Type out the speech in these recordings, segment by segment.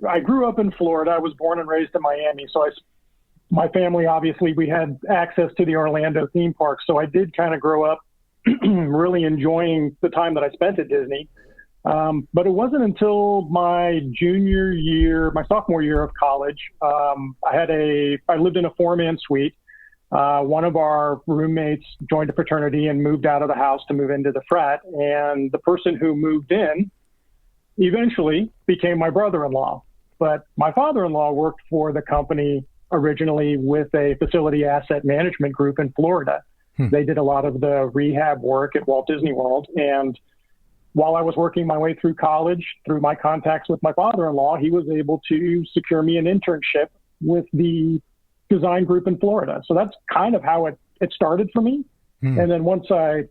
I grew up in Florida. I was born and raised in Miami. So my family, obviously, we had access to the Orlando theme park. So I did kind of grow up really enjoying the time that I spent at Disney. But it wasn't until my sophomore year of college, I lived in a 4-man suite. One of our roommates joined a fraternity and moved out of the house to move into the frat. And the person who moved in eventually became my brother-in-law. But my father-in-law worked for the company originally with a facility asset management group in Florida. They did a lot of the rehab work at Walt Disney World. And while I was working my way through college, through my contacts with my father-in-law, he was able to secure me an internship with the design group in Florida. So that's kind of how it started for me. And then once I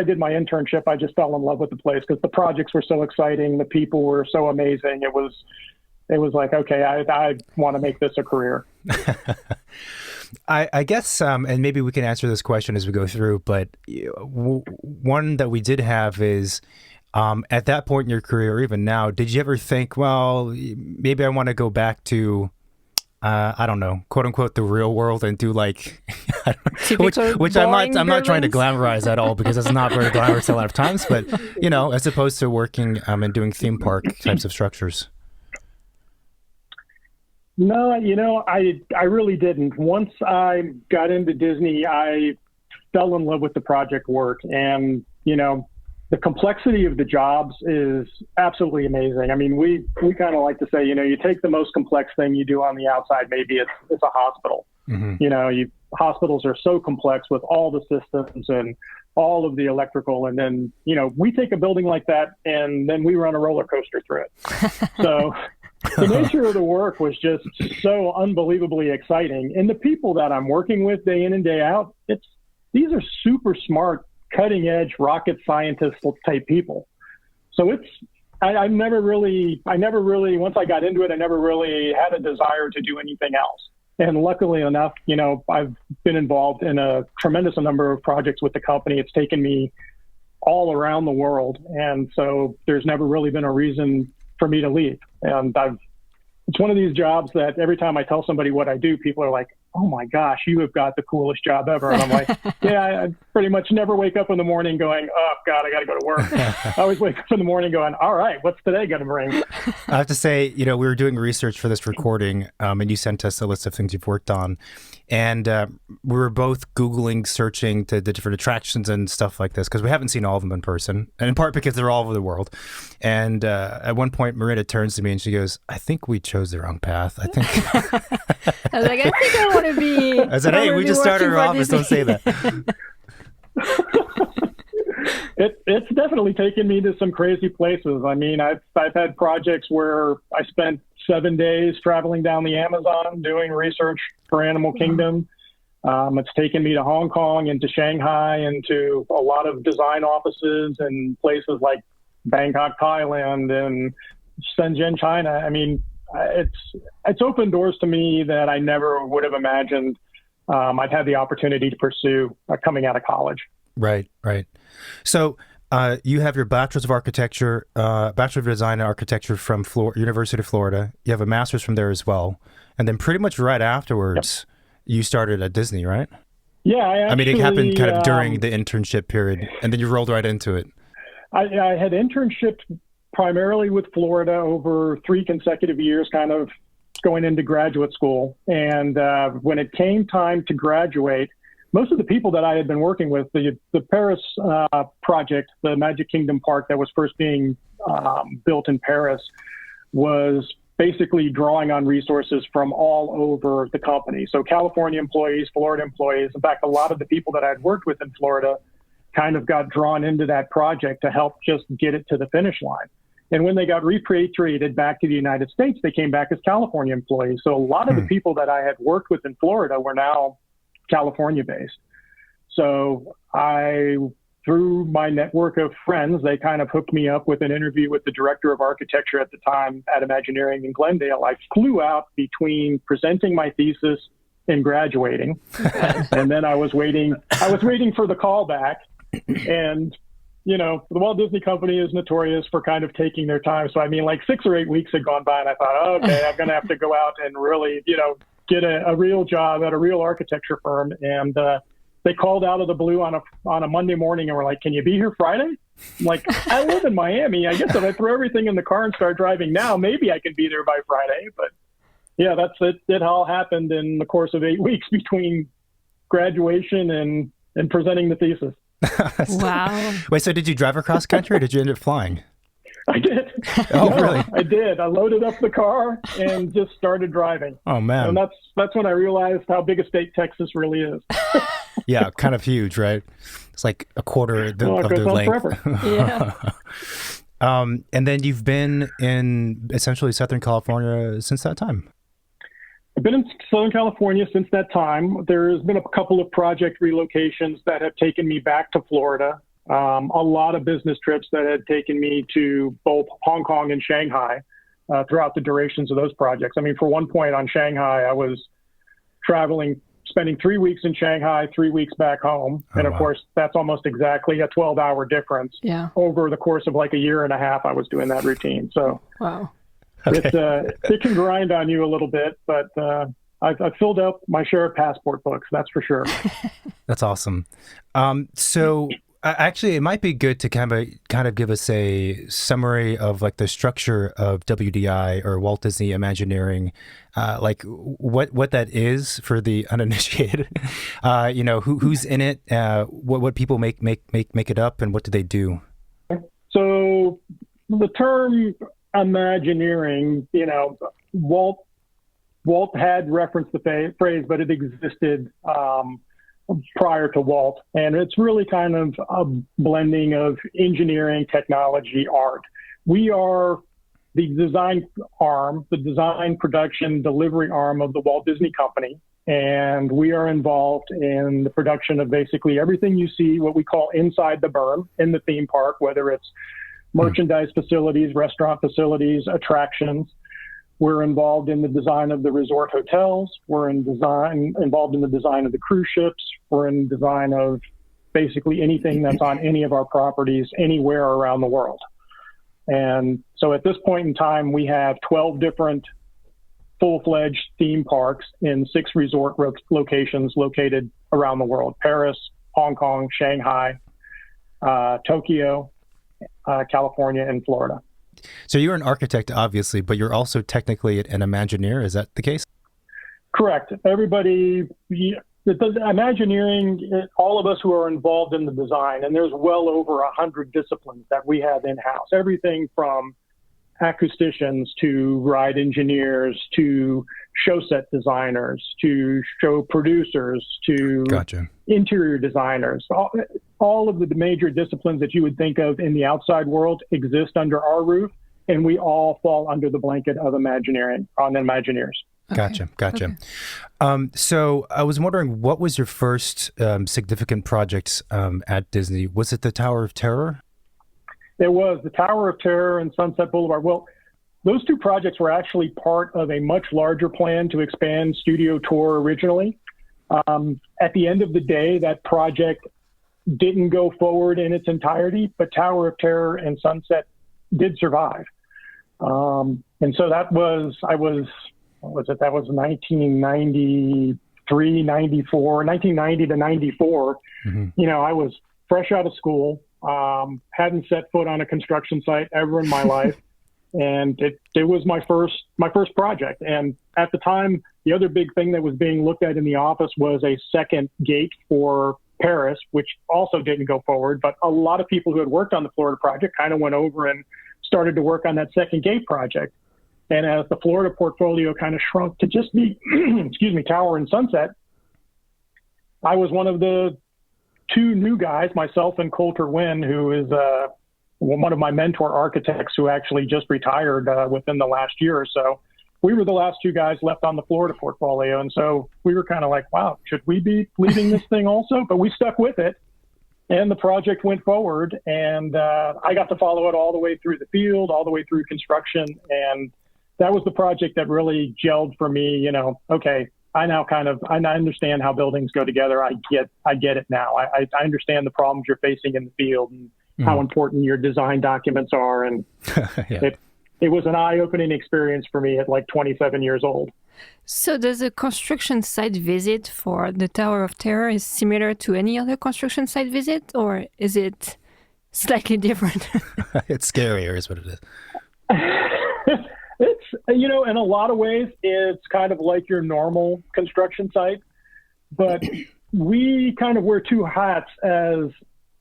did my internship, I just fell in love with the place because the projects were so exciting. The people were so amazing. It was like, okay, I want to make this a career. I guess, and maybe we can answer this question as we go through, but one that we did have is, at that point in your career, or even now, did you ever think, well, maybe I want to go back to, I don't know, quote unquote, the real world and do like, which I'm not trying to glamorize at all because it's not very glamorous a lot of times, but, as opposed to working and doing theme park types of structures? No, I really didn't. Once I got into Disney, I fell in love with the project work. And, the complexity of the jobs is absolutely amazing. I mean, we kind of like to say, you take the most complex thing you do on the outside, maybe it's a hospital. Mm-hmm. Hospitals are so complex with all the systems and all of the electrical. And then, we take a building like that and then we run a roller coaster through it. So the nature of the work was just so unbelievably exciting. And the people that I'm working with day in and day out, these are super smart, cutting edge rocket scientist type people. So I never really, once I got into it, I never really had a desire to do anything else. And luckily enough, I've been involved in a tremendous number of projects with the company. It's taken me all around the world. And so there's never really been a reason for me to leave. And it's one of these jobs that every time I tell somebody what I do, people are like, oh my gosh, you have got the coolest job ever. And I'm like, yeah, I pretty much never wake up in the morning going, oh God, I got to go to work. I always wake up in the morning going, all right, what's today going to bring? I have to say, we were doing research for this recording and you sent us a list of things you've worked on. And we were both Googling, searching to the different attractions and stuff like this because we haven't seen all of them in person, and in part because they're all over the world. And at one point, Marina turns to me and she goes, I think we chose the wrong path. I was like, I think I want to be... I said, hey, we just started our office. Don't say that. It's definitely taken me to some crazy places. I mean, I've had projects where I spent 7 days traveling down the Amazon doing research for Animal Kingdom. It's taken me to Hong Kong and to Shanghai and to a lot of design offices and places like Bangkok, Thailand and Shenzhen, China. I mean, it's opened doors to me that I never would have imagined I'd had the opportunity to pursue coming out of college. Right. So you have your Bachelor's of Architecture, Bachelor of Design and Architecture from University of Florida. You have a Master's from there as well. And then pretty much right afterwards, you started at Disney, right? Yeah. It happened kind of during the internship period, and then you rolled right into it. I had internships primarily with Florida over 3 consecutive years, kind of going into graduate school. And when it came time to graduate, most of the people that I had been working with, the Paris project, the Magic Kingdom park that was first being built in Paris, was basically drawing on resources from all over the company. So California employees, Florida employees. In fact, a lot of the people that I'd worked with in Florida kind of got drawn into that project to help just get it to the finish line. And when they got repatriated back to the United States, they came back as California employees. So a lot of the people that I had worked with in Florida were now California based. So through my network of friends, they kind of hooked me up with an interview with the director of architecture at the time at Imagineering in Glendale. I flew out between presenting my thesis and graduating. And then I was waiting for the call back. And the Walt Disney Company is notorious for kind of taking their time. So, I mean, like 6 or 8 weeks had gone by and I thought, okay, I'm going to have to go out and really, get a real job at a real architecture firm. And they called out of the blue on a Monday morning and were like, can you be here Friday? I'm like, I live in Miami. I guess if I throw everything in the car and start driving now, maybe I can be there by Friday. But yeah, that's it. It all happened in the course of 8 weeks between graduation and presenting the thesis. Wow. Wait, so did you drive across country or did you end up flying? I did. Oh, really? I did. I loaded up the car and just started driving. Oh, man. And that's when I realized how big a state Texas really is. Yeah, kind of huge, right? It's like a quarter of their length. Yeah. And then you've been in essentially Southern California since that time. I've been in Southern California since that time. There's been a couple of project relocations that have taken me back to Florida. A lot of business trips that had taken me to both Hong Kong and Shanghai throughout the durations of those projects. I mean, for one point on Shanghai, I was traveling, spending 3 weeks in Shanghai, 3 weeks back home. Oh, and of wow. course, that's almost exactly a 12-hour difference. Yeah. Over the course of like a year and a half, I was doing that routine. So Wow. Okay. it can grind on you a little bit, but I've filled up my share of passport books, that's for sure. That's awesome. So actually, it might be good to kind of give us a summary of like the structure of WDI or Walt Disney Imagineering, like what that is for the uninitiated. Who's in it, what people make it up, and what do they do? So the term Imagineering, Walt had referenced the phrase, but it existed prior to Walt. And it's really kind of a blending of engineering, technology, art. We are the design arm, the design, production, delivery arm of the Walt Disney Company. And we are involved in the production of basically everything you see, what we call inside the berm in the theme park, whether it's merchandise facilities, restaurant facilities, attractions. We're involved in the design of the resort hotels. We're involved in the design of the cruise ships. We're in design of basically anything that's on any of our properties anywhere around the world. And so at this point in time, we have 12 different full-fledged theme parks in 6 resort locations located around the world: Paris, Hong Kong, Shanghai, Tokyo, California, and Florida. So you're an architect, obviously, but you're also technically an Imagineer. Is that the case? Correct. Everybody, Imagineering, all of us who are involved in the design, and there's well over 100 disciplines that we have in-house. Everything from acousticians to ride engineers to show set designers to show producers to Gotcha. Interior designers. All of the major disciplines that you would think of in the outside world exist under our roof, and we all fall under the blanket of Imagineering, on Imagineers. Gotcha. Okay. So I was wondering, what was your first significant project at Disney? Was it the Tower of Terror? It was the Tower of Terror and Sunset Boulevard. Well, those 2 projects were actually part of a much larger plan to expand Studio Tour originally. At the end of the day, that project didn't go forward in its entirety, but Tower of Terror and Sunset did survive. And so that was, that was 1993, 94, 1990 to 94. Mm-hmm. I was fresh out of school, hadn't set foot on a construction site ever in my life. And it was my first project. And at the time, the other big thing that was being looked at in the office was a second gate for Paris, which also didn't go forward. But a lot of people who had worked on the Florida project kind of went over and started to work on that second gate project. And as the Florida portfolio kind of shrunk to just be, Tower and Sunset, I was one of the 2 new guys, myself and Coulter Wynn, who is one of my mentor architects who actually just retired within the last year or so. We were the last 2 guys left on the Florida portfolio. And so we were kind of like, wow, should we be leading this thing also? But we stuck with it. And the project went forward. And I got to follow it all the way through the field, all the way through construction. And that was the project that really gelled for me. Okay, I understand how buildings go together. I get it now. I understand the problems you're facing in the field. And how important your design documents are. And Yeah. it was an eye-opening experience for me at like 27 years old. So does a construction site visit for the Tower of Terror is similar to any other construction site visit, or is it slightly different? It's scarier is what it is. It's, you know, in a lot of ways, it's kind of like your normal construction site, but we kind of wear two hats as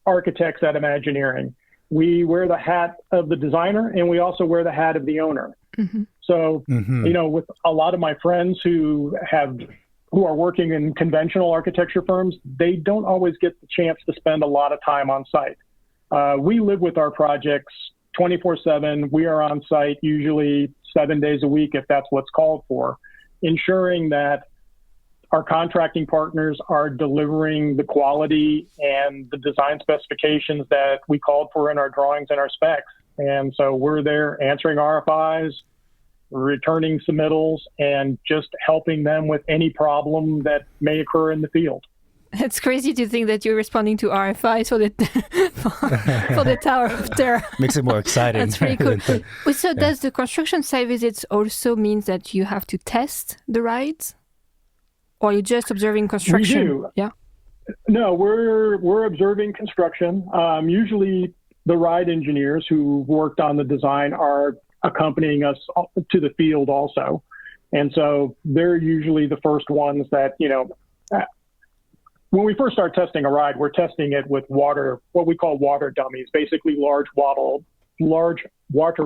architects at Imagineering. We wear the hat of the designer, and we also wear the hat of the owner. Mm-hmm. So, you know, with a lot of my friends who are working in conventional architecture firms, they don't always get the chance to spend a lot of time on site. We live with our projects 24/7. We are on site usually 7 days a week, if that's what's called for, ensuring that our contracting partners are delivering the quality and the design specifications that we called for in our drawings and our specs. And so we're there answering RFIs, returning submittals, and just helping them with any problem that may occur in the field. It's crazy to think that you're responding to RFIs for the for the Tower of Terror. Makes it more exciting. That's pretty cool. So does the construction site visits also mean that you have to test the rides? Or you're just observing construction? We do. Yeah. No, we're observing construction. Usually the ride engineers who worked on the design are accompanying us to the field also. And so they're usually the first ones that, you know, when we first start testing a ride, we're testing it with water, what we call water dummies, basically large water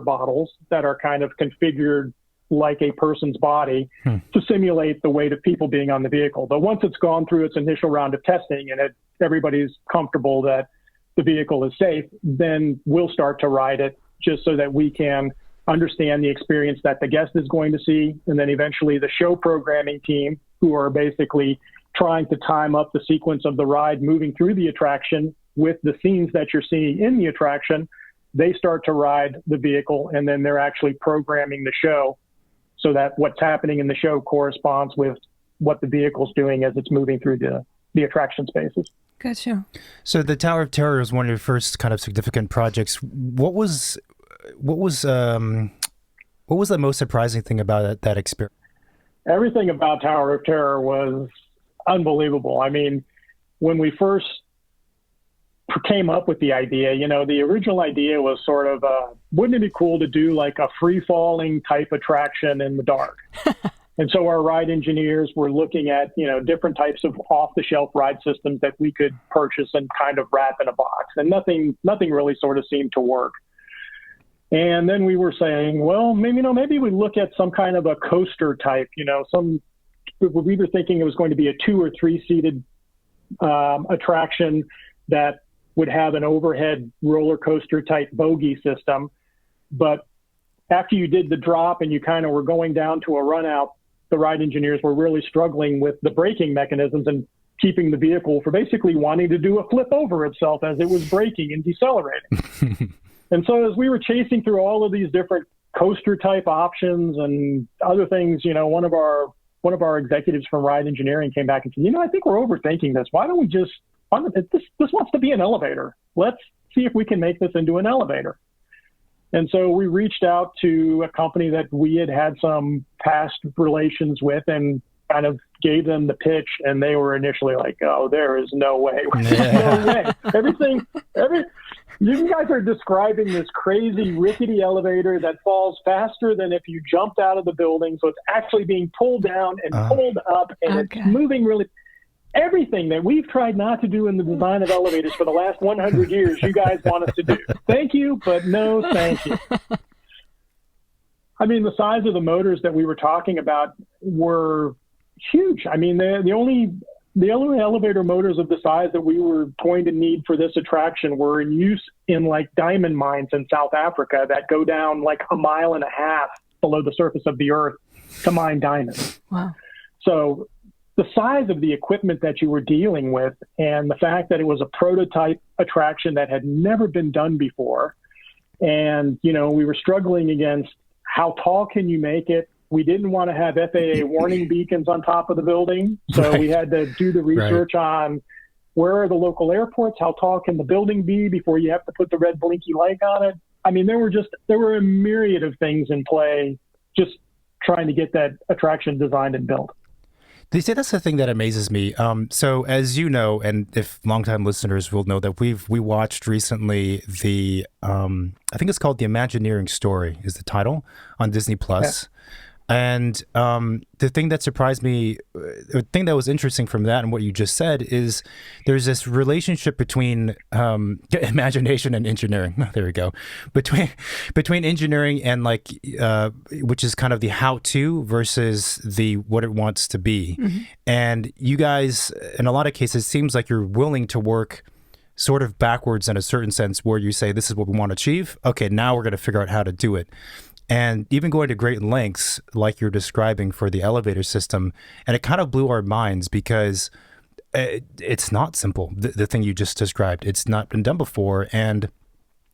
bottles that are kind of configured like a person's body to simulate the weight of people being on the vehicle. But once it's gone through its initial round of testing and everybody's comfortable that the vehicle is safe, then we'll start to ride it just so that we can understand the experience that the guest is going to see. And then eventually the show programming team, who are basically trying to time up the sequence of the ride moving through the attraction with the scenes that you're seeing in the attraction, they start to ride the vehicle, and then they're actually programming the show so that what's happening in the show corresponds with what the vehicle's doing as it's moving through the attraction spaces. Gotcha. So the Tower of Terror was one of your first kind of significant projects. What was the most surprising thing about that experience? Everything about Tower of Terror was unbelievable. I mean, when we first came up with the idea, you know, the original idea was sort of, wouldn't it be cool to do like a free-falling type attraction in the dark? And so our ride engineers were looking at, you know, different types of off-the-shelf ride systems that we could purchase and kind of wrap in a box. And nothing really sort of seemed to work. And then we were saying, well, maybe we look at some kind of a coaster type, you know, we were thinking it was going to be a 2 or 3 seated attraction that would have an overhead roller coaster type bogey system. But after you did the drop and you kind of were going down to a run out, the ride engineers were really struggling with the braking mechanisms and keeping the vehicle for basically wanting to do a flip over itself as it was braking and decelerating. And so as we were chasing through all of these different coaster type options and other things, you know, one of our executives from Ride Engineering came back and said, you know, I think we're overthinking this. Why don't we just, this wants to be an elevator. Let's see if we can make this into an elevator. And so we reached out to a company that we had some past relations with and kind of gave them the pitch, and they were initially like, oh, there is no way. No way. You guys are describing this crazy rickety elevator that falls faster than if you jumped out of the building. So it's actually being pulled down and pulled up, and it's moving really. Everything that we've tried not to do in the design of elevators for the last 100 years, you guys want us to do. Thank you, but no thank you. I mean, the size of the motors that we were talking about were huge. I mean, the only elevator motors of the size that we were going to need for this attraction were in use in like diamond mines in South Africa that go down like 1.5 miles below the surface of the earth to mine diamonds. Wow. So the size of the equipment that you were dealing with and the fact that it was a prototype attraction that had never been done before. And, you know, we were struggling against how tall can you make it? We didn't want to have FAA warning beacons on top of the building. So we had to do the research on Where are the local airports? How tall can the building be before you have to put the red blinky light on it? I mean, there were a myriad of things in play just trying to get that attraction designed and built. They say that's the thing that amazes me. So as you know, and if longtime listeners will know that we watched recently the, I think it's called The Imagineering Story is the title on Disney Plus. Yeah. And the thing that surprised me, the thing that was interesting from that and what you just said is there's this relationship between imagination and engineering. There we go. Between engineering and like, which is kind of the how-to versus the what it wants to be. Mm-hmm. And you guys, in a lot of cases, it seems like you're willing to work sort of backwards in a certain sense where you say, this is what we want to achieve. Okay, now we're going to figure out how to do it. And even going to great lengths, like you're describing for the elevator system. And it kind of blew our minds because it's not simple, the thing you just described. It's not been done before. And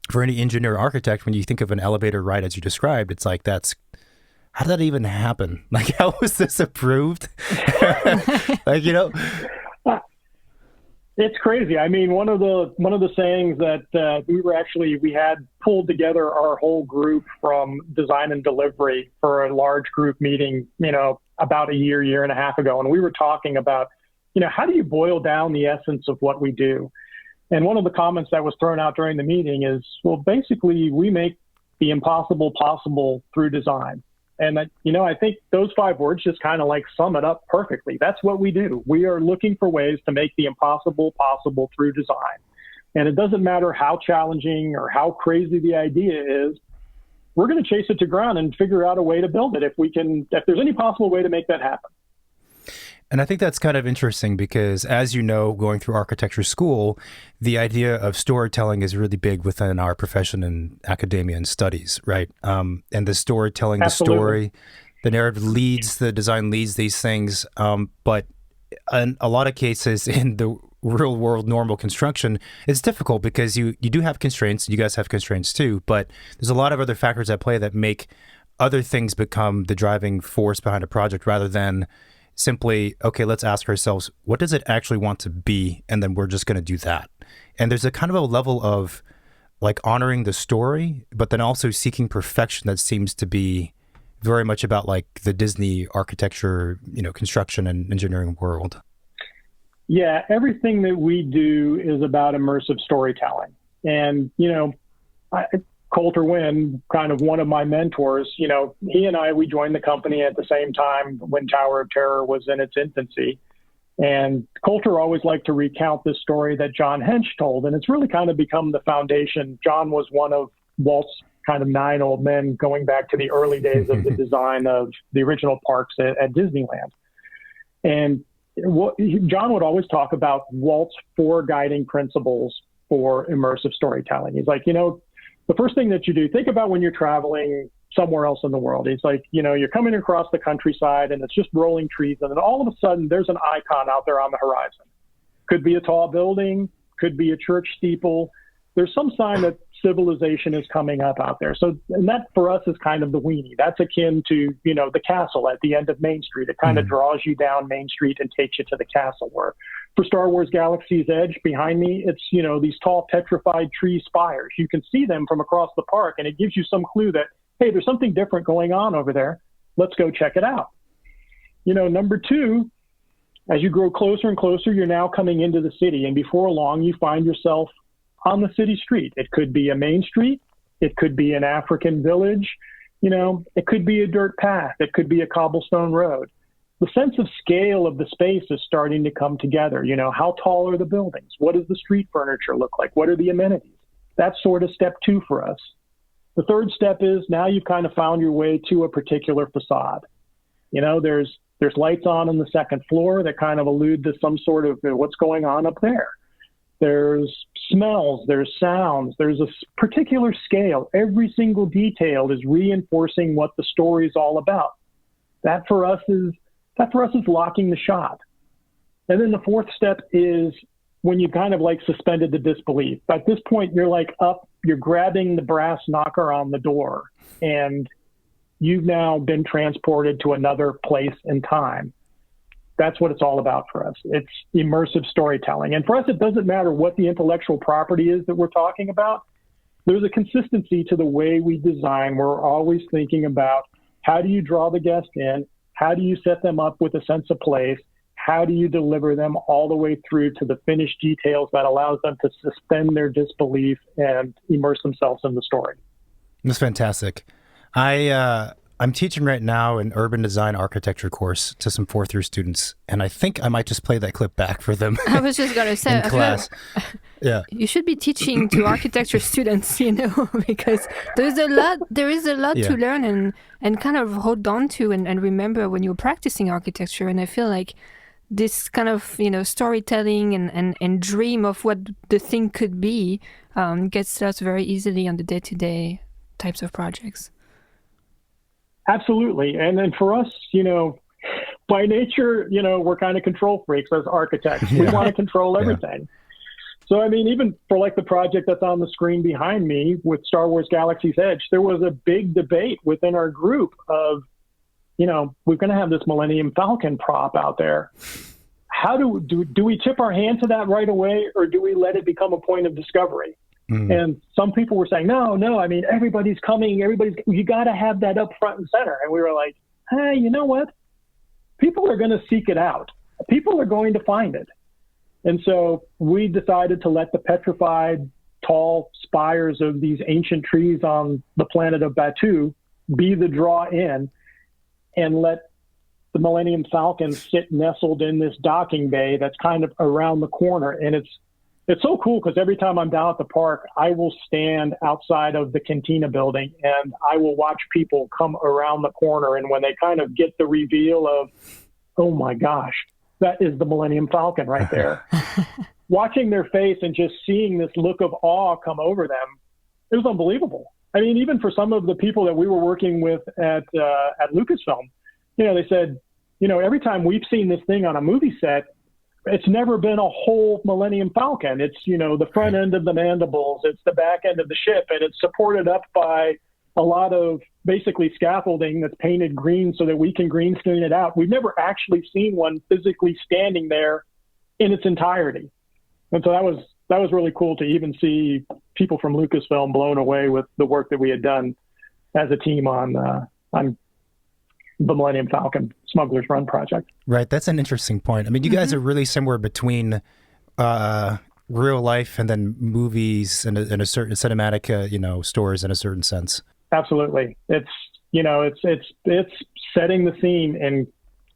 for any engineer or architect, when you think of an elevator ride as you described, it's like, how did that even happen? Like, how was this approved? Like, you know. It's crazy. I mean, one of the sayings that we had pulled together our whole group from design and delivery for a large group meeting, you know, about a year and a half ago. And we were talking about, you know, how do you boil down the essence of what we do? And one of the comments that was thrown out during the meeting is, well, basically we make the impossible possible through design. And that, you know, I think those 5 words just kind of like sum it up perfectly. That's what we do. We are looking for ways to make the impossible possible through design. And it doesn't matter how challenging or how crazy the idea is, we're going to chase it to ground and figure out a way to build it if there's any possible way to make that happen. And I think that's kind of interesting because, as you know, going through architecture school, the idea of storytelling is really big within our profession in academia and studies, right? And the storytelling, Absolutely. The story, the narrative leads, the design leads these things. But in a lot of cases in the real world normal construction, it's difficult because you do have constraints. You guys have constraints too, but there's a lot of other factors at play that make other things become the driving force behind a project rather than simply, okay, let's ask ourselves, what does it actually want to be? And then we're just going to do that. And there's a kind of a level of like honoring the story, but then also seeking perfection that seems to be very much about like the Disney architecture, you know, construction and engineering world. Yeah, everything that we do is about immersive storytelling. And, you know, Coulter Wynn, kind of one of my mentors, you know, he and we joined the company at the same time when Tower of Terror was in its infancy. And Coulter always liked to recount this story that John Hench told. And it's really kind of become the foundation. John was one of Walt's kind of 9 old men going back to the early days of the design of the original parks at Disneyland. And John would always talk about Walt's 4 guiding principles for immersive storytelling. He's like, you know, the first thing that you do, think about when you're traveling somewhere else in the world. It's like, you know, you're coming across the countryside and it's just rolling trees. And then all of a sudden there's an icon out there on the horizon. Could be a tall building, could be a church steeple. There's some sign that civilization is coming up out there. So, and that for us is kind of the weenie. That's akin to, you know, the castle at the end of Main Street. It kind of draws you down Main Street and takes you to the castle. Where for Star Wars Galaxy's Edge behind me, it's, you know, these tall petrified tree spires. You can see them from across the park and it gives you some clue that, hey, there's something different going on over there. Let's go check it out. You know, number 2, as you grow closer and closer, you're now coming into the city. And before long, you find yourself on the city street. It could be a main street. It could be an African village. You know, it could be a dirt path. It could be a cobblestone road. The sense of scale of the space is starting to come together. You know, how tall are the buildings? What does the street furniture look like? What are the amenities? That's sort of step 2 for us. The third step is now you've kind of found your way to a particular facade. You know, there's lights on the second floor that kind of allude to some sort of what's going on up there. There's smells, there's sounds, there's a particular scale. Every single detail is reinforcing what the story's all about. That for us is locking the shot. And then the fourth step is when you kind of like suspended the disbelief. At this point, you're like up, you're grabbing the brass knocker on the door, and you've now been transported to another place and time. that's what it's all about for us. It's immersive storytelling. And for us, it doesn't matter what the intellectual property is that we're talking about. There's a consistency to the way we design. We're always thinking about how do you draw the guest in? How do you set them up with a sense of place? How do you deliver them all the way through to the finished details that allows them to suspend their disbelief and immerse themselves in the story? That's fantastic. I'm teaching right now an urban design architecture course to some 4th year students, and I think I might just play that clip back for them. I was just going to say, in class. Yeah, you should be teaching to architecture students, because there is a lot to learn and kind of hold on to and remember when you're practicing architecture. And I feel like this kind of storytelling and dream of what the thing could be gets lost very easily on the day-to-day types of projects. Absolutely. And then for us, by nature, we're kind of control freaks as architects. We want to control everything. So, I mean, even for like the project that's on the screen behind me with Star Wars Galaxy's Edge, there was a big debate within our group of, we're going to have this Millennium Falcon prop out there. How do we tip our hand to that right away, or do we let it become a point of discovery? And some people were saying, no, I mean, everybody's coming, you got to have that up front and center. And we were like, hey, you know what? People are going to seek it out. People are going to find it. And so we decided to let the petrified tall spires of these ancient trees on the planet of Batuu be the draw in, and let the Millennium Falcon sit nestled in this docking bay that's kind of around the corner. And it's so cool because every time I'm down at the park, I will stand outside of the Cantina building and I will watch people come around the corner. And when they kind of get the reveal of, oh my gosh, that is the Millennium Falcon right there. Watching their face and just seeing this look of awe come over them, it was unbelievable. I mean, even for some of the people that we were working with at Lucasfilm, they said, every time we've seen this thing on a movie set, it's never been a whole Millennium Falcon. It's, the front end of the mandibles, it's the back end of the ship, and it's supported up by a lot of basically scaffolding that's painted green so that we can green screen it out. We've never actually seen one physically standing there in its entirety. And so that was really cool to even see people from Lucasfilm blown away with the work that we had done as a team on the Millennium Falcon Smuggler's Run project. Right. That's an interesting point. I mean, you guys are really somewhere between real life and then movies and a certain cinematic, stories in a certain sense. Absolutely. It's setting the scene and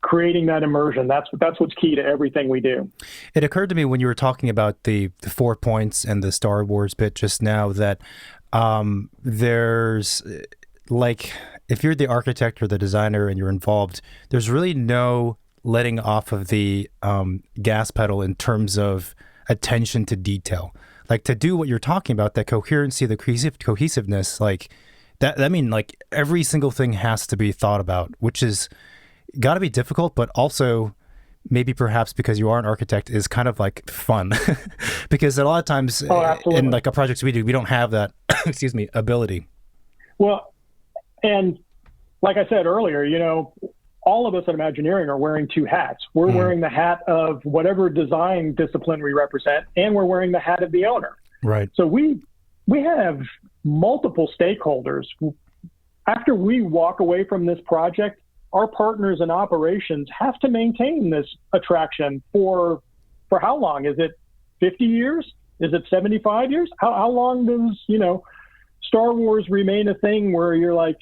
creating that immersion. That's what's key to everything we do. It occurred to me when you were talking about the 4 points and the Star Wars bit just now that there's like, if you're the architect or the designer and you're involved, there's really no letting off of the gas pedal in terms of attention to detail. Like to do what you're talking about, that coherency, the cohesiveness, like that, I mean, like every single thing has to be thought about, which is got to be difficult, but also maybe perhaps because you are an architect is kind of like fun because a lot of times in like a projects we do, we don't have that, ability. Well, and like I said earlier, all of us at Imagineering are wearing 2 hats. We're wearing the hat of whatever design discipline we represent, and we're wearing the hat of the owner. Right. So we have multiple stakeholders. After we walk away from this project, our partners in operations have to maintain this attraction for how long? Is it 50 years? Is it 75 years? How long does, Star Wars remain a thing where you're like,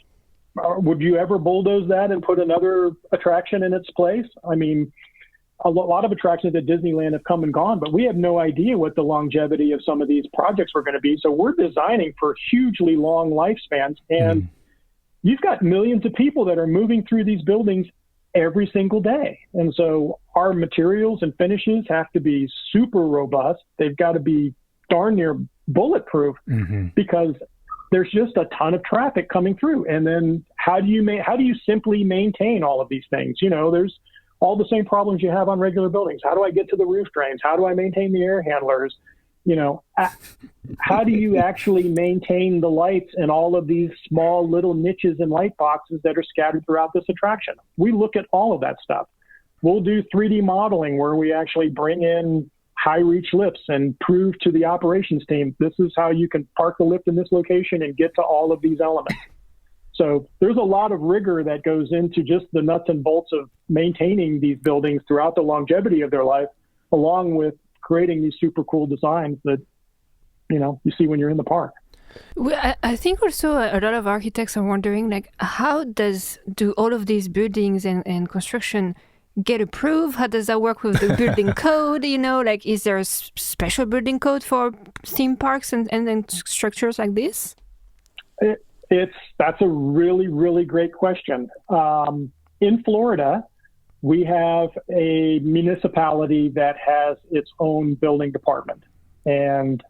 would you ever bulldoze that and put another attraction in its place? I mean, a lot of attractions at Disneyland have come and gone, but we have no idea what the longevity of some of these projects were going to be. So we're designing for hugely long lifespans. And you've got millions of people that are moving through these buildings every single day. And so our materials and finishes have to be super robust. They've got to be darn near bulletproof because there's just a ton of traffic coming through. And then how do you simply maintain all of these things? There's all the same problems you have on regular buildings. How do I get to the roof drains? How do I maintain the air handlers? How do you actually maintain the lights and all of these small little niches and light boxes that are scattered throughout this attraction? We look at all of that stuff. we'll do 3D modeling where we actually bring in high reach lifts and prove to the operations team, this is how you can park the lift in this location and get to all of these elements. So there's a lot of rigor that goes into just the nuts and bolts of maintaining these buildings throughout the longevity of their life, along with creating these super cool designs that, you see when you're in the park. I think also a lot of architects are wondering, like, how do all of these buildings and construction get approved? How does that work with the building code? Like, is there a special building code for theme parks and then structures like this? That's a really, really great question. In Florida, we have a municipality that has its own building department, and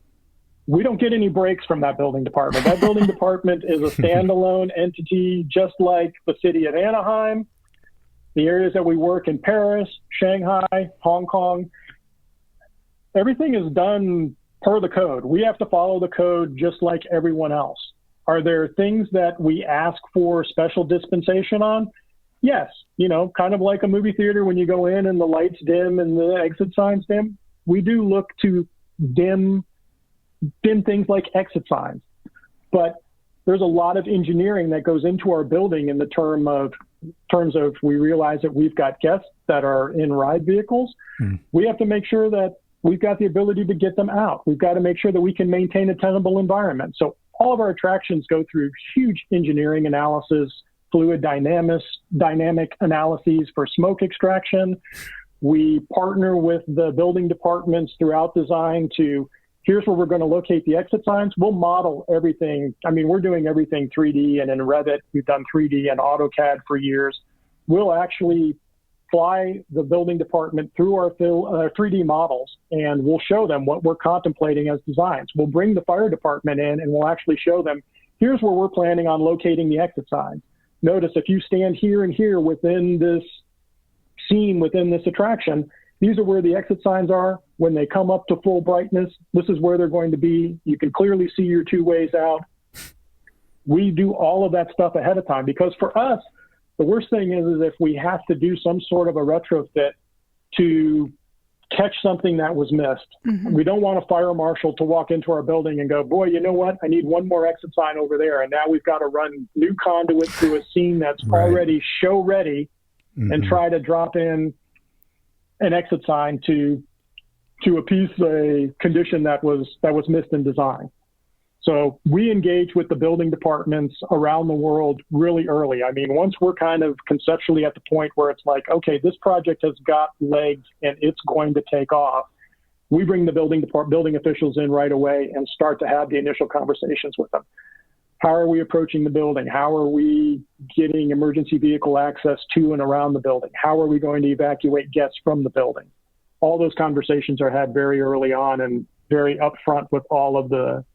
we don't get any breaks from that building department. That building department is a standalone entity, just like the city of Anaheim, the areas that we work in Paris, Shanghai, Hong Kong. Everything is done per the code. We have to follow the code just like everyone else. Are there things that we ask for special dispensation on? Yes. Kind of like a movie theater when you go in and the lights dim and the exit signs dim. We do look to dim things like exit signs. But there's a lot of engineering that goes into our building in the terms of we realize that we've got guests that are in ride vehicles. We have to make sure that we've got the ability to get them out. We've got to make sure that we can maintain a tenable environment. So all of our attractions go through huge engineering analysis, fluid dynamic analyses for smoke extraction. We partner with the building departments throughout design to, here's where we're going to locate the exit signs. We'll model everything. I mean, we're doing everything 3D and in Revit. We've done 3D and AutoCAD for years. We'll actually fly the building department through our 3D models, and we'll show them what we're contemplating as designs. We'll bring the fire department in, and we'll actually show them, here's where we're planning on locating the exit signs. Notice if you stand here and here within this scene, within this attraction, these are where the exit signs are. When they come up to full brightness, this is where they're going to be. You can clearly see your 2 ways out. We do all of that stuff ahead of time, because for us, the worst thing is if we have to do some sort of a retrofit to catch something that was missed. Mm-hmm. We don't want a fire marshal to walk into our building and go, boy, you know what? I need one more exit sign over there. And now we've got to run new conduit through a scene that's already show ready and try to drop in an exit sign to appease a condition that was missed in design. So we engage with the building departments around the world really early. I mean, once we're kind of conceptually at the point where it's like, okay, this project has got legs and it's going to take off, we bring the building officials in right away and start to have the initial conversations with them. How are we approaching the building? How are we getting emergency vehicle access to and around the building? How are we going to evacuate guests from the building? All those conversations are had very early on and very upfront with all of the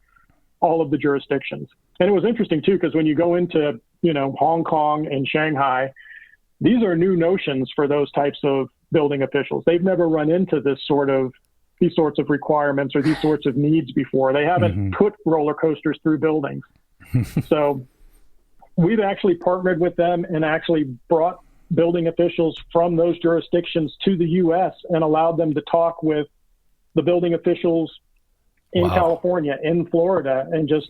jurisdictions. And it was interesting too, because when you go into, Hong Kong and Shanghai, these are new notions for those types of building officials. They've never run into these sorts of requirements or these sorts of needs before. They haven't put roller coasters through buildings. So we've actually partnered with them and actually brought building officials from those jurisdictions to the U.S. and allowed them to talk with the building officials in California, in Florida, and just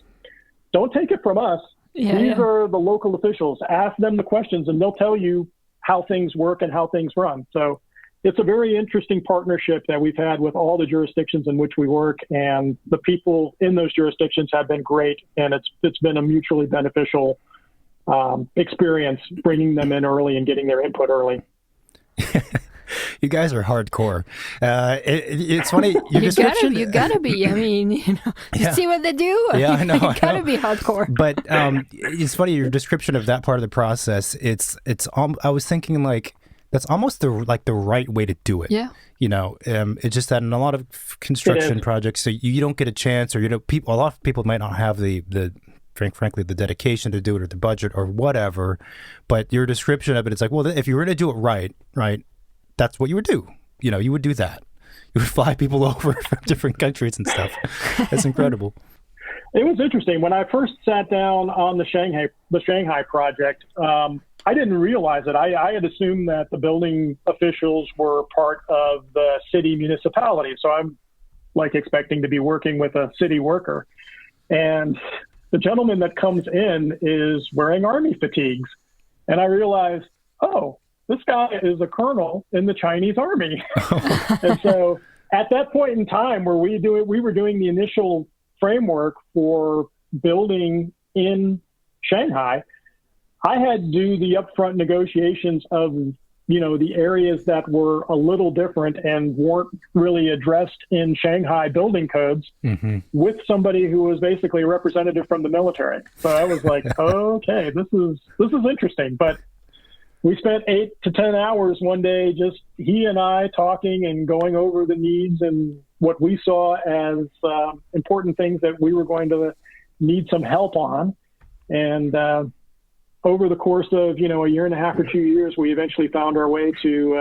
don't take it from us. These are the local officials. Ask them the questions and they'll tell you how things work and how things run. So it's a very interesting partnership that we've had with all the jurisdictions in which we work, and the people in those jurisdictions have been great, and it's been a mutually beneficial experience bringing them in early and getting their input early. You guys are hardcore. It's funny. Your description. You gotta be. I mean, you see what they do. Yeah, I know. You gotta be hardcore. But it's funny, your description of that part of the process. It's. I was thinking like that's almost the right way to do it. Yeah. It's just that in a lot of construction projects, so you don't get a chance, or a lot of people might not have the frankly, the dedication to do it, or the budget, or whatever. But your description of it, it's like, well, if you were to do it right, that's what you would do. You would do that. You would fly people over from different countries and stuff. That's incredible. It was interesting. When I first sat down on the Shanghai project, I didn't realize it. I had assumed that the building officials were part of the city municipality. So I'm like expecting to be working with a city worker. And the gentleman that comes in is wearing army fatigues. And I realized, oh, this guy is a colonel in the Chinese army. And so at that point in time where we were doing the initial framework for building in Shanghai, I had to do the upfront negotiations of, the areas that were a little different and weren't really addressed in Shanghai building codes with somebody who was basically a representative from the military. So I was like, okay, this is interesting. But we spent 8 to 10 hours one day, just he and I talking and going over the needs and what we saw as important things that we were going to need some help on. And over the course of, a year and a half or 2 years, we eventually found our way to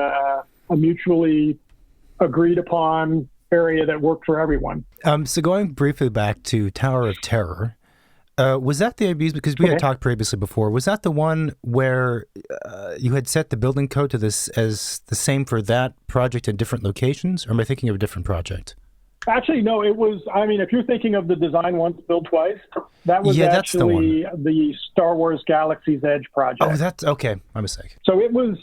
a mutually agreed upon area that worked for everyone. So going briefly back to Tower of Terror, was that the amusement? Because we had talked previously before. Was that the one where you had set the building code to this as the same for that project in different locations? Or am I thinking of a different project? Actually, no, it was, if you're thinking of the design once, build twice, that was actually the Star Wars Galaxy's Edge project. Oh, that's okay. My mistake. So it was,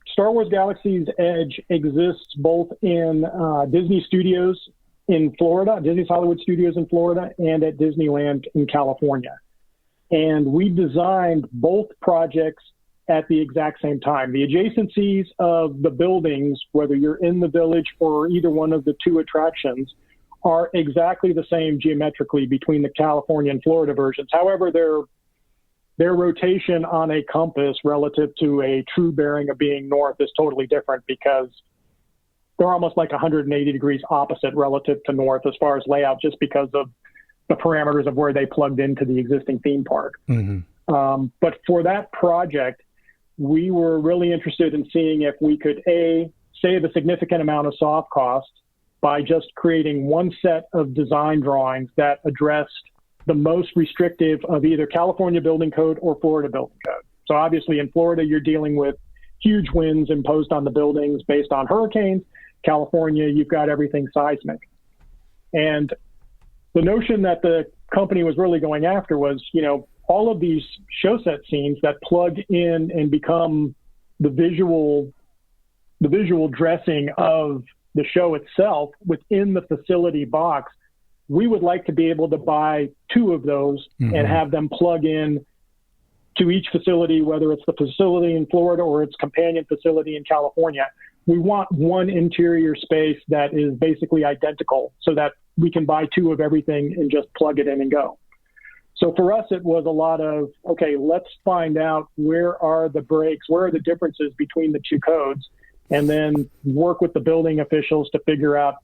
Star Wars Galaxy's Edge exists both in Disney Studios in Florida, Disney's Hollywood Studios in Florida, and at Disneyland in California. And we designed both projects at the exact same time. The adjacencies of the buildings, whether you're in the village or either one of the two attractions, are exactly the same geometrically between the California and Florida versions. However, their rotation on a compass relative to a true bearing of being north is totally different because they're almost like 180 degrees opposite relative to north as far as layout, just because of the parameters of where they plugged into the existing theme park. But for that project, we were really interested in seeing if we could, save a significant amount of soft costs by just creating one set of design drawings that addressed the most restrictive of either California building code or Florida building code. So obviously in Florida, you're dealing with huge winds imposed on the buildings based on hurricanes. California, you've got everything seismic. And the notion that the company was really going after was, all of these show set scenes that plug in and become the visual dressing of the show itself within the facility box, we would like to be able to buy 2 of those and have them plug in to each facility, whether it's the facility in Florida or its companion facility in California. We want one interior space that is basically identical so that we can buy 2 of everything and just plug it in and go. So for us, it was a lot of, okay, let's find out where are the breaks, where are the differences between the 2 codes, and then work with the building officials to figure out,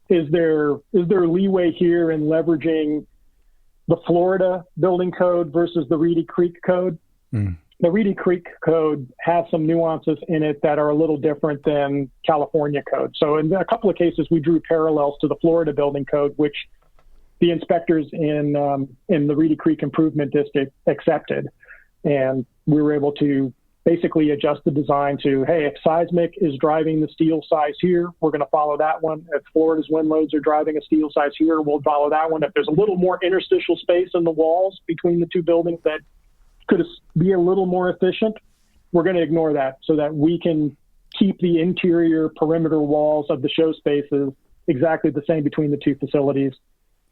is there leeway here in leveraging the Florida building code versus the Reedy Creek code? The Reedy Creek code has some nuances in it that are a little different than California code. So in a couple of cases, we drew parallels to the Florida building code, which the inspectors in the Reedy Creek Improvement District accepted. And we were able to basically adjust the design to, hey, if seismic is driving the steel size here, we're going to follow that one. If Florida's wind loads are driving a steel size here, we'll follow that one. If there's a little more interstitial space in the walls between the 2 buildings that could be a little more efficient, we're going to ignore that so that we can keep the interior perimeter walls of the show spaces exactly the same between the 2 facilities.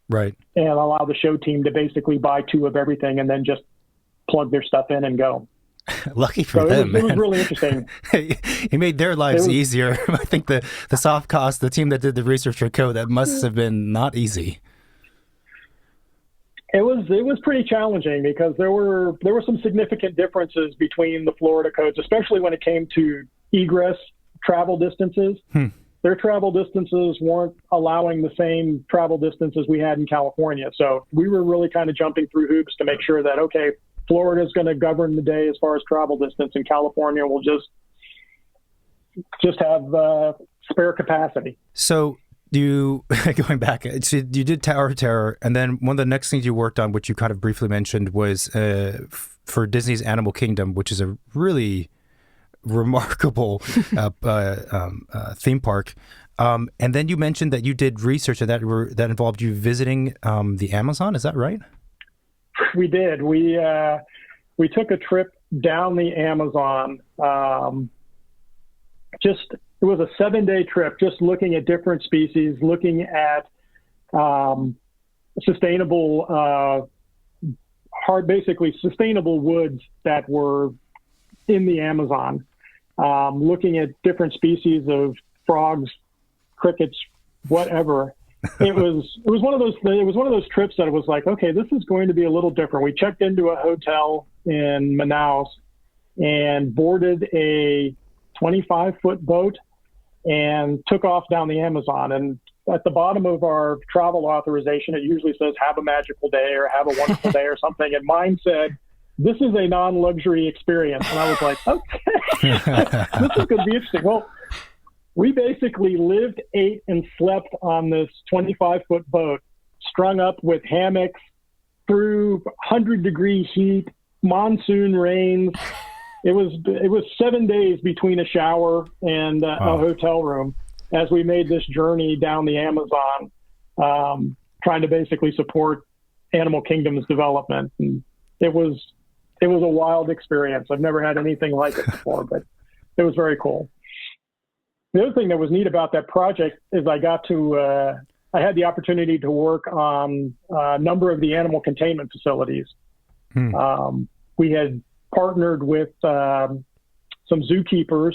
Right. And allow the show team to basically buy 2 of everything and then just plug their stuff in and go. Lucky for them, man. It was really interesting. It made their lives easier. I think the soft cost, the team that did the research for code, that must have been not easy. It was pretty challenging because there were some significant differences between the Florida codes, especially when it came to egress travel distances. Their travel distances weren't allowing the same travel distances we had in California. So we were really kind of jumping through hoops to make sure that, okay, Florida is going to govern the day as far as travel distance, and California will just have spare capacity. So going back, so you did Tower of Terror, and then one of the next things you worked on, which you kind of briefly mentioned, was for Disney's Animal Kingdom, which is a really remarkable theme park. And then you mentioned that you did research that involved you visiting the Amazon. Is that right? We did. We took a trip down the Amazon. It was a 7-day trip, just looking at different species, looking at sustainable, basically sustainable woods that were in the Amazon. Looking at different species of frogs, crickets, whatever. It was one of those trips that it was like, okay, this is going to be a little different. We checked into a hotel in Manaus and boarded a 25-foot boat and took off down the Amazon. And at the bottom of our travel authorization, it usually says, have a magical day or have a wonderful day or something. And mine said, this is a non-luxury experience. And I was like, okay, this is going to be interesting. Well, we basically lived, ate, and slept on this 25-foot boat, strung up with hammocks through 100-degree heat, monsoon rains. It was 7 days between a shower and a hotel room as we made this journey down the Amazon, trying to basically support Animal Kingdom's development. And it was a wild experience. I've never had anything like it before, but it was very cool. The other thing that was neat about that project is I had the opportunity to work on a number of the animal containment facilities. We had partnered with some zookeepers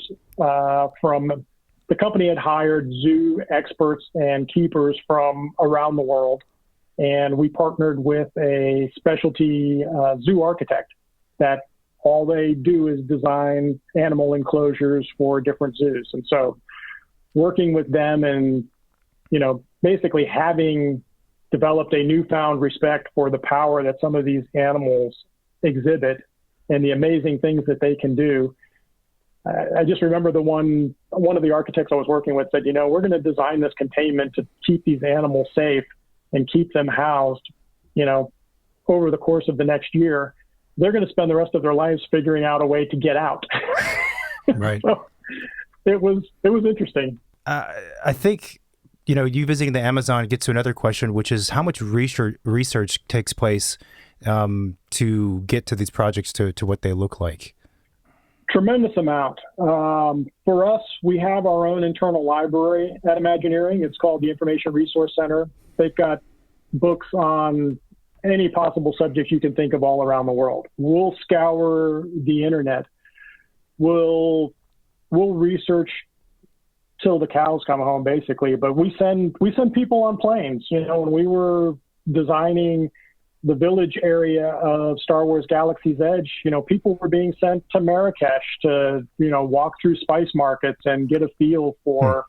from the company had hired zoo experts and keepers from around the world. And we partnered with a specialty zoo architect that all they do is design animal enclosures for different zoos. And so working with them and, basically having developed a newfound respect for the power that some of these animals exhibit and the amazing things that they can do. I just remember one of the architects I was working with said, we're going to design this containment to keep these animals safe and keep them housed, over the course of the next year. They're going to spend the rest of their lives figuring out a way to get out. Right. So it was interesting. I think, you visiting the Amazon gets to another question, which is how much research takes place to get to these projects to what they look like? Tremendous amount. For us, we have our own internal library at Imagineering. It's called the Information Resource Center. They've got books on any possible subject you can think of all around the world. We'll scour the internet. We'll research till the cows come home, basically. But we send people on planes. When we were designing the village area of Star Wars Galaxy's Edge, people were being sent to Marrakesh to, walk through spice markets and get a feel for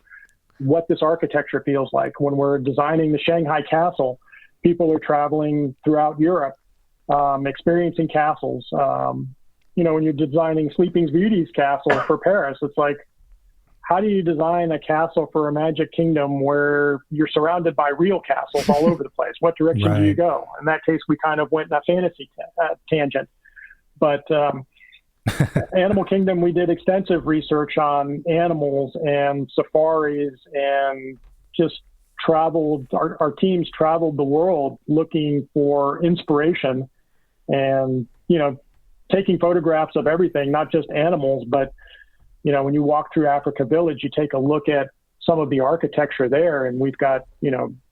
what this architecture feels like. When we're designing the Shanghai Castle, people are traveling throughout Europe, experiencing castles. When you're designing Sleeping Beauty's castle for Paris, it's like, how do you design a castle for a Magic Kingdom where you're surrounded by real castles all over the place? What direction do you go? In that case, we kind of went in a fantasy tangent. But Animal Kingdom, we did extensive research on animals and safaris and just traveled. Our teams traveled the world looking for inspiration and, taking photographs of everything, not just animals, but when you walk through Africa Village, you take a look at some of the architecture there, and we've got,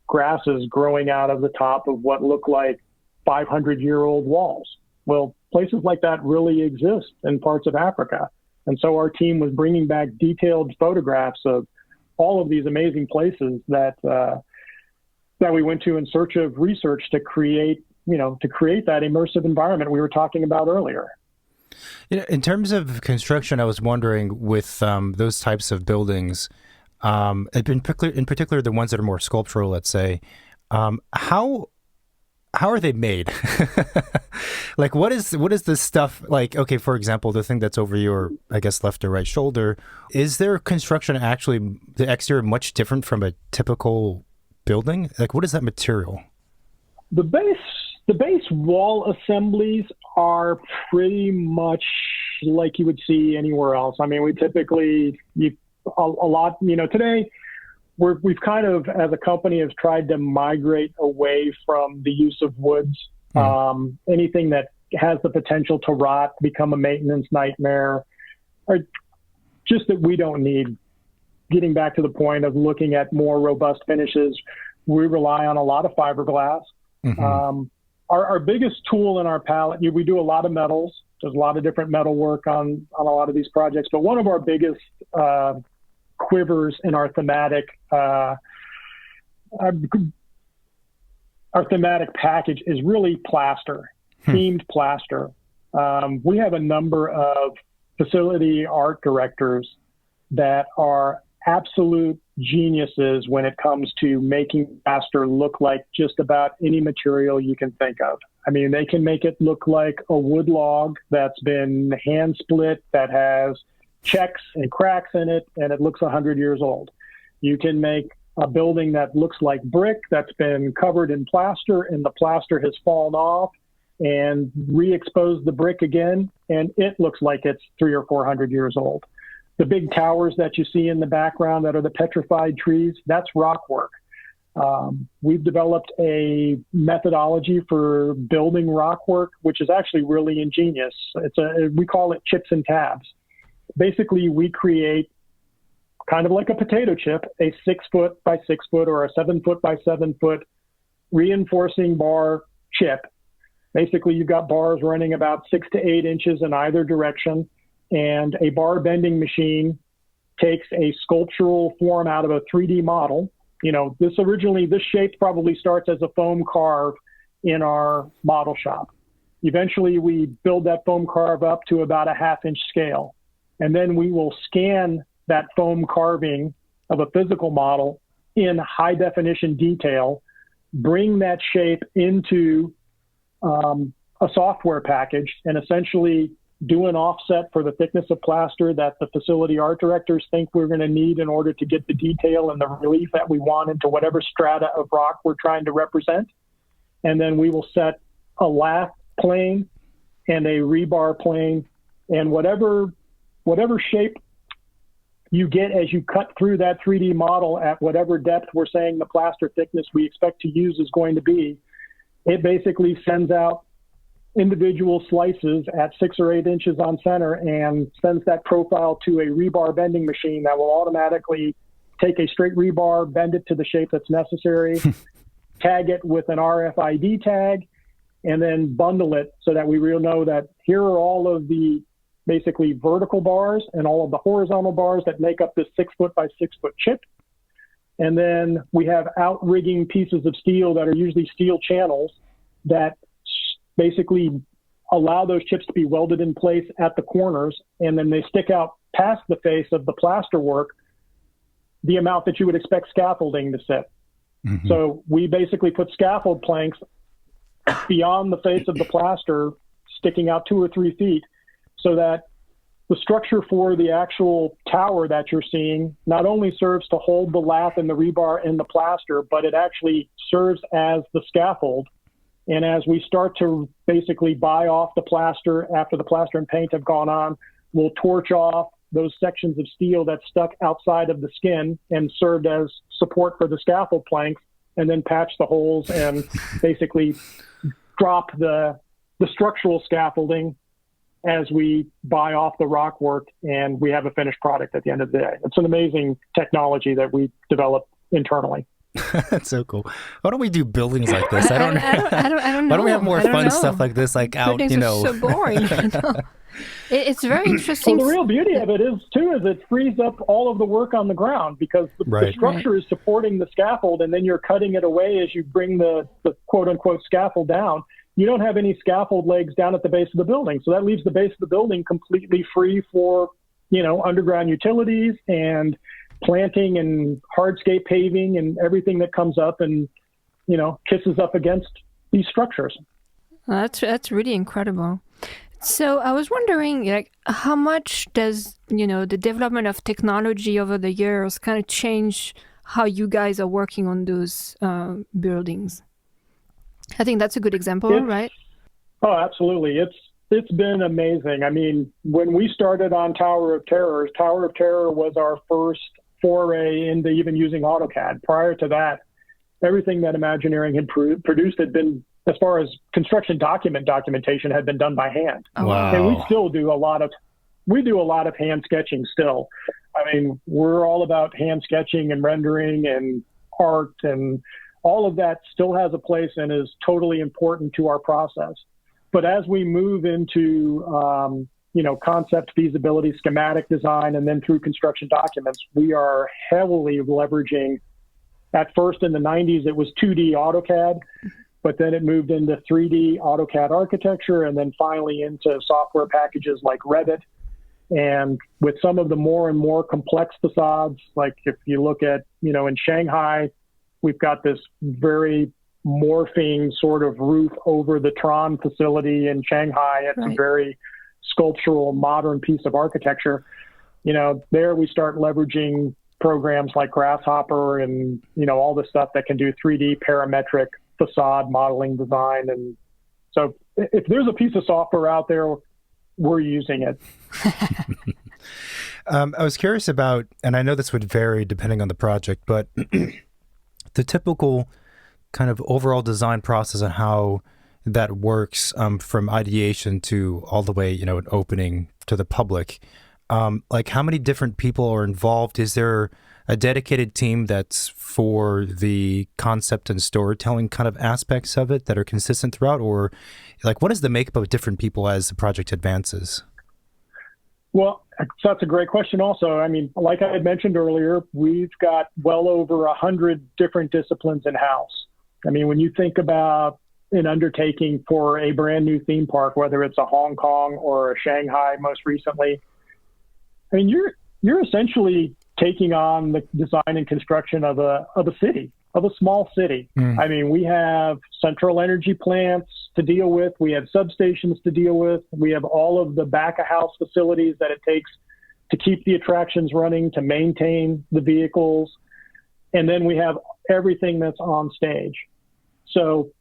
grasses growing out of the top of what look like 500-year-old walls. Well, places like that really exist in parts of Africa. And so our team was bringing back detailed photographs of all of these amazing places that we went to in search of research to create that immersive environment we were talking about earlier. In terms of construction, I was wondering with those types of buildings, in particular the ones that are more sculptural, let's say, how are they made? Like, what is this stuff like? Okay, for example, the thing that's over your, I guess, left or right shoulder, is their construction actually, the exterior, much different from a typical building? Like, what is that material? The base wall assemblies are pretty much like you would see anywhere else. I mean, we typically, a lot, today we've kind of, as a company, have tried to migrate away from the use of woods. Anything that has the potential to rot, become a maintenance nightmare, or just that we don't need. Getting back to the point of looking at more robust finishes, we rely on a lot of fiberglass. Our biggest tool in our palette, we do a lot of metals. There's a lot of different metal work on a lot of these projects, but one of our biggest quivers in our thematic package is really plaster, themed plaster. We have a number of facility art directors that are absolute geniuses when it comes to making plaster look like just about any material you can think of. I mean, they can make it look like a wood log that's been hand split, that has checks and cracks in it, and it looks 100 years old. You can make a building that looks like brick that's been covered in plaster, and the plaster has fallen off, and re-expose the brick again, and it looks like it's 300 or 400 years old. The big towers that you see in the background that are the petrified trees, that's rock work. We've developed a methodology for building rock work, which is actually really ingenious. We call it chips and tabs. Basically, we create kind of like a potato chip, a 6 foot by 6 foot or a 7 foot by 7 foot reinforcing bar chip. Basically, you've got bars running about 6 to 8 inches in either direction. And a bar bending machine takes a sculptural form out of a 3D model. This shape probably starts as a foam carve in our model shop. Eventually, we build that foam carve up to about a 1/2 inch scale. And then we will scan that foam carving of a physical model in high definition detail, bring that shape into a software package, and essentially do an offset for the thickness of plaster that the facility art directors think we're going to need in order to get the detail and the relief that we want into whatever strata of rock we're trying to represent. And then we will set a lath plane and a rebar plane, and whatever shape you get as you cut through that 3D model at whatever depth we're saying the plaster thickness we expect to use is going to be, it basically sends out individual slices at 6 or 8 inches on center and sends that profile to a rebar bending machine that will automatically take a straight rebar, bend it to the shape that's necessary, tag it with an RFID tag, and then bundle it so that we will know that here are all of the basically vertical bars and all of the horizontal bars that make up this 6 foot by 6 foot chip. And then we have outrigging pieces of steel that are usually steel channels that basically allow those chips to be welded in place at the corners, and then they stick out past the face of the plaster work the amount that you would expect scaffolding to sit. So we basically put scaffold planks beyond the face of the plaster, sticking out 2 or 3 feet, so that the structure for the actual tower that you're seeing not only serves to hold the lath and the rebar in the plaster, but it actually serves as the scaffold. And as we start to basically buy off the plaster after the plaster and paint have gone on, we'll torch off those sections of steel that's stuck outside of the skin and served as support for the scaffold planks, and then patch the holes and basically drop the structural scaffolding as we buy off the rock work, and we have a finished product at the end of the day. It's an amazing technology that we developed internally. That's so cool. Why don't we do buildings like this? I don't know. Why don't we have more fun stuff like this, like out, Buildings are so boring. It's very interesting. Well, the real beauty of it is it frees up all of the work on the ground, because the structure is supporting the scaffold, and then you're cutting it away as you bring the quote unquote scaffold down. You don't have any scaffold legs down at the base of the building. So that leaves the base of the building completely free for, underground utilities and planting and hardscape paving and everything that comes up and, kisses up against these structures. That's really incredible. So I was wondering, how much does, the development of technology over the years kind of change how you guys are working on those buildings? I think that's a good example, right? Oh, absolutely. It's been amazing. I mean, when we started on Tower of Terror was our first foray into even using AutoCAD. Prior to that, everything that Imagineering had produced had been, as far as construction documentation, had been done by hand. Wow. And we still do a lot of hand sketching still. I mean, we're all about hand sketching and rendering and art, and all of that still has a place and is totally important to our process. But as we move into, concept, feasibility, schematic design, and then through construction documents, we are heavily leveraging. At first in the 90s, it was 2D AutoCAD, but then it moved into 3D AutoCAD architecture, and then finally into software packages like Revit. And with some of the more and more complex facades, like if you look at, in Shanghai, we've got this very morphing sort of roof over the Tron facility in Shanghai. It's a very sculptural, modern piece of architecture. There we start leveraging programs like Grasshopper and, all the stuff that can do 3D parametric facade modeling design. And so if there's a piece of software out there, we're using it. I was curious about, and I know this would vary depending on the project, but the typical kind of overall design process and how that works from ideation to all the way, an opening to the public. Like how many different people are involved? Is there a dedicated team that's for the concept and storytelling kind of aspects of it that are consistent throughout? Or like what is the makeup of different people as the project advances? Well, that's a great question also. I mean, like I had mentioned earlier, we've got well over 100 different disciplines in-house. I mean, when you think about an undertaking for a brand new theme park, whether it's a Hong Kong or a Shanghai most recently, I mean, you're essentially taking on the design and construction of a city, of a small city. I mean, we have central energy plants to deal with. We have substations to deal with. We have all of the back-of-house facilities that it takes to keep the attractions running, to maintain the vehicles. And then we have everything that's on stage. So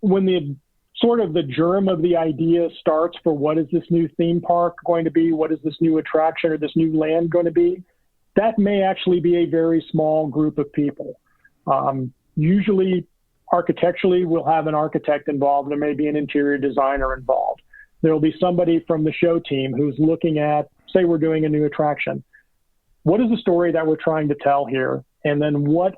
when the germ of the idea starts for what is this new theme park going to be, what is this new attraction or this new land going to be, that may actually be a very small group of people. Usually, architecturally, we'll have an architect involved. There may be an interior designer involved. There will be somebody from the show team who's looking at, say we're doing a new attraction. What is the story that we're trying to tell here? And then what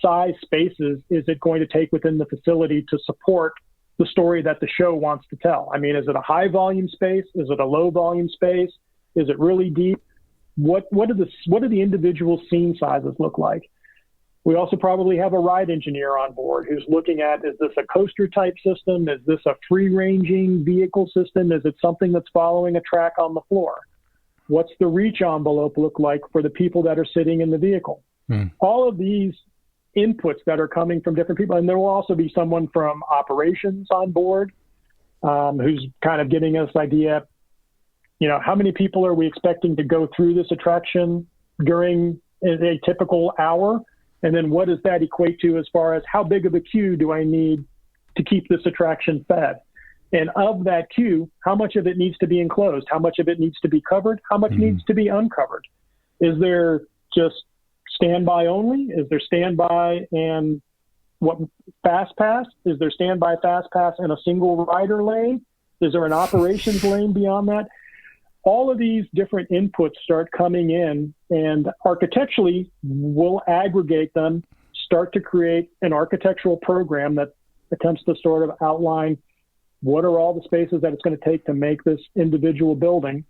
size spaces is it going to take within the facility to support the story that the show wants to tell? I mean, is it a high volume space? Is it a low volume space? Is it really deep? What do the individual scene sizes look like? We also probably have a ride engineer on board who's looking at, is this a coaster type system? Is this a free ranging vehicle system? Is it something that's following a track on the floor? What's the reach envelope look like for the people that are sitting in the vehicle? All of these inputs that are coming from different people. And there will also be someone from operations on board who's kind of giving us idea, how many people are we expecting to go through this attraction during a typical hour? And then what does that equate to as far as how big of a queue do I need to keep this attraction fed? And of that queue, how much of it needs to be enclosed? How much of it needs to be covered? How much needs to be uncovered? Is there just standby only? Is there standby and fast pass? Is there standby fast pass and a single rider lane? Is there an operations lane beyond that? All of these different inputs start coming in, and architecturally, we'll aggregate them, start to create an architectural program that attempts to sort of outline what are all the spaces that it's going to take to make this individual building.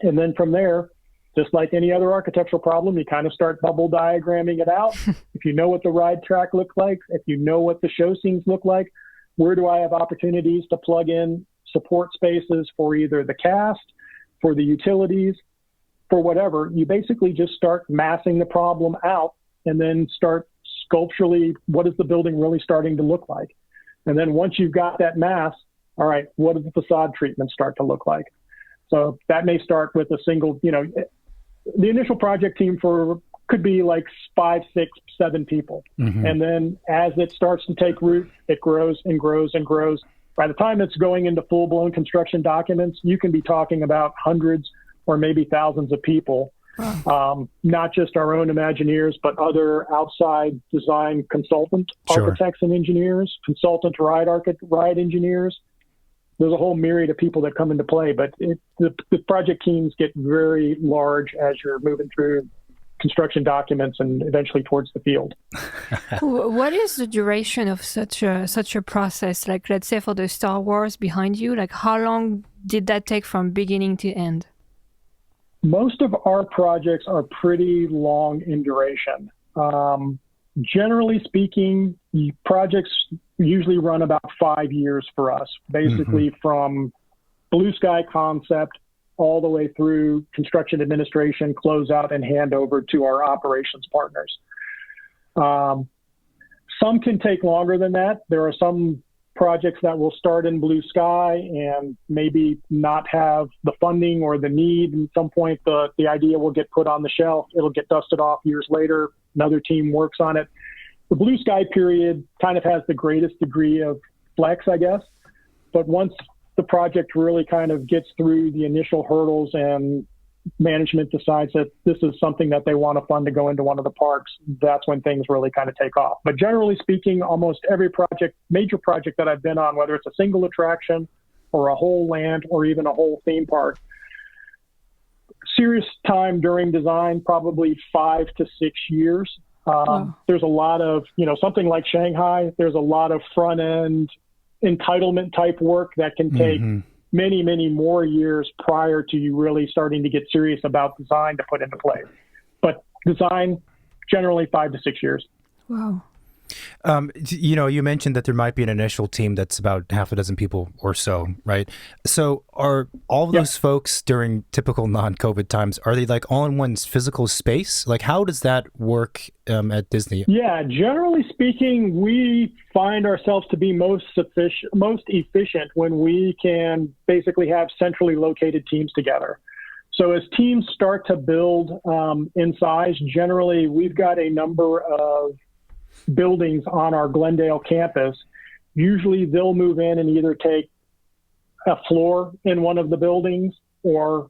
And then from there, just like any other architectural problem, you kind of start bubble diagramming it out. If you know what the ride track looks like, if you know what the show scenes look like, where do I have opportunities to plug in support spaces for either the cast, for the utilities, for whatever? You basically just start massing the problem out and then start sculpturally, what is the building really starting to look like? And then once you've got that mass, all right, what does the facade treatment start to look like? So that may start with a single, the initial project team could be like 5, 6, 7 people. And then as it starts to take root, it grows and grows and grows. by the time it's going into full-blown construction documents, you can be talking about hundreds or maybe thousands of people, not just our own Imagineers, but other outside design consultant architects and engineers, consultant ride engineers. There's a whole myriad of people that come into play, but the project teams get very large as you're moving through construction documents and eventually towards the field. What is the duration of such a process? Like, let's say for the Star Wars behind you, like how long did that take from beginning to end? Most of our projects are pretty long in duration. Generally speaking, projects usually run about 5 years for us, basically from blue sky concept all the way through construction administration, closeout, and handover to our operations partners. Some can take longer than that. There are some projects that will start in blue sky and maybe not have the funding or the need. At some point, the idea will get put on the shelf. It'll get dusted off years later. Another team works on it. The blue sky period kind of has the greatest degree of flex, I guess. But once the project really kind of gets through the initial hurdles and management decides that this is something that they want to fund to go into one of the parks, that's when things really kind of take off. But generally speaking, almost every major project that I've been on, whether it's a single attraction or a whole land or even a whole theme park, serious time during design, probably 5 to 6 years. There's a lot of, something like Shanghai, there's a lot of front end entitlement type work that can take many, many more years prior to you really starting to get serious about design to put into place. But design, generally 5 to 6 years. Wow. You mentioned that there might be an initial team that's about half a dozen people or so, right? So are all of those folks during typical non-COVID times, are they like all in one physical space? Like, how does that work at Disney? Yeah, generally speaking, we find ourselves to be most efficient when we can basically have centrally located teams together. So as teams start to build in size, generally we've got a number of buildings on our Glendale campus. Usually they'll move in and either take a floor in one of the buildings, or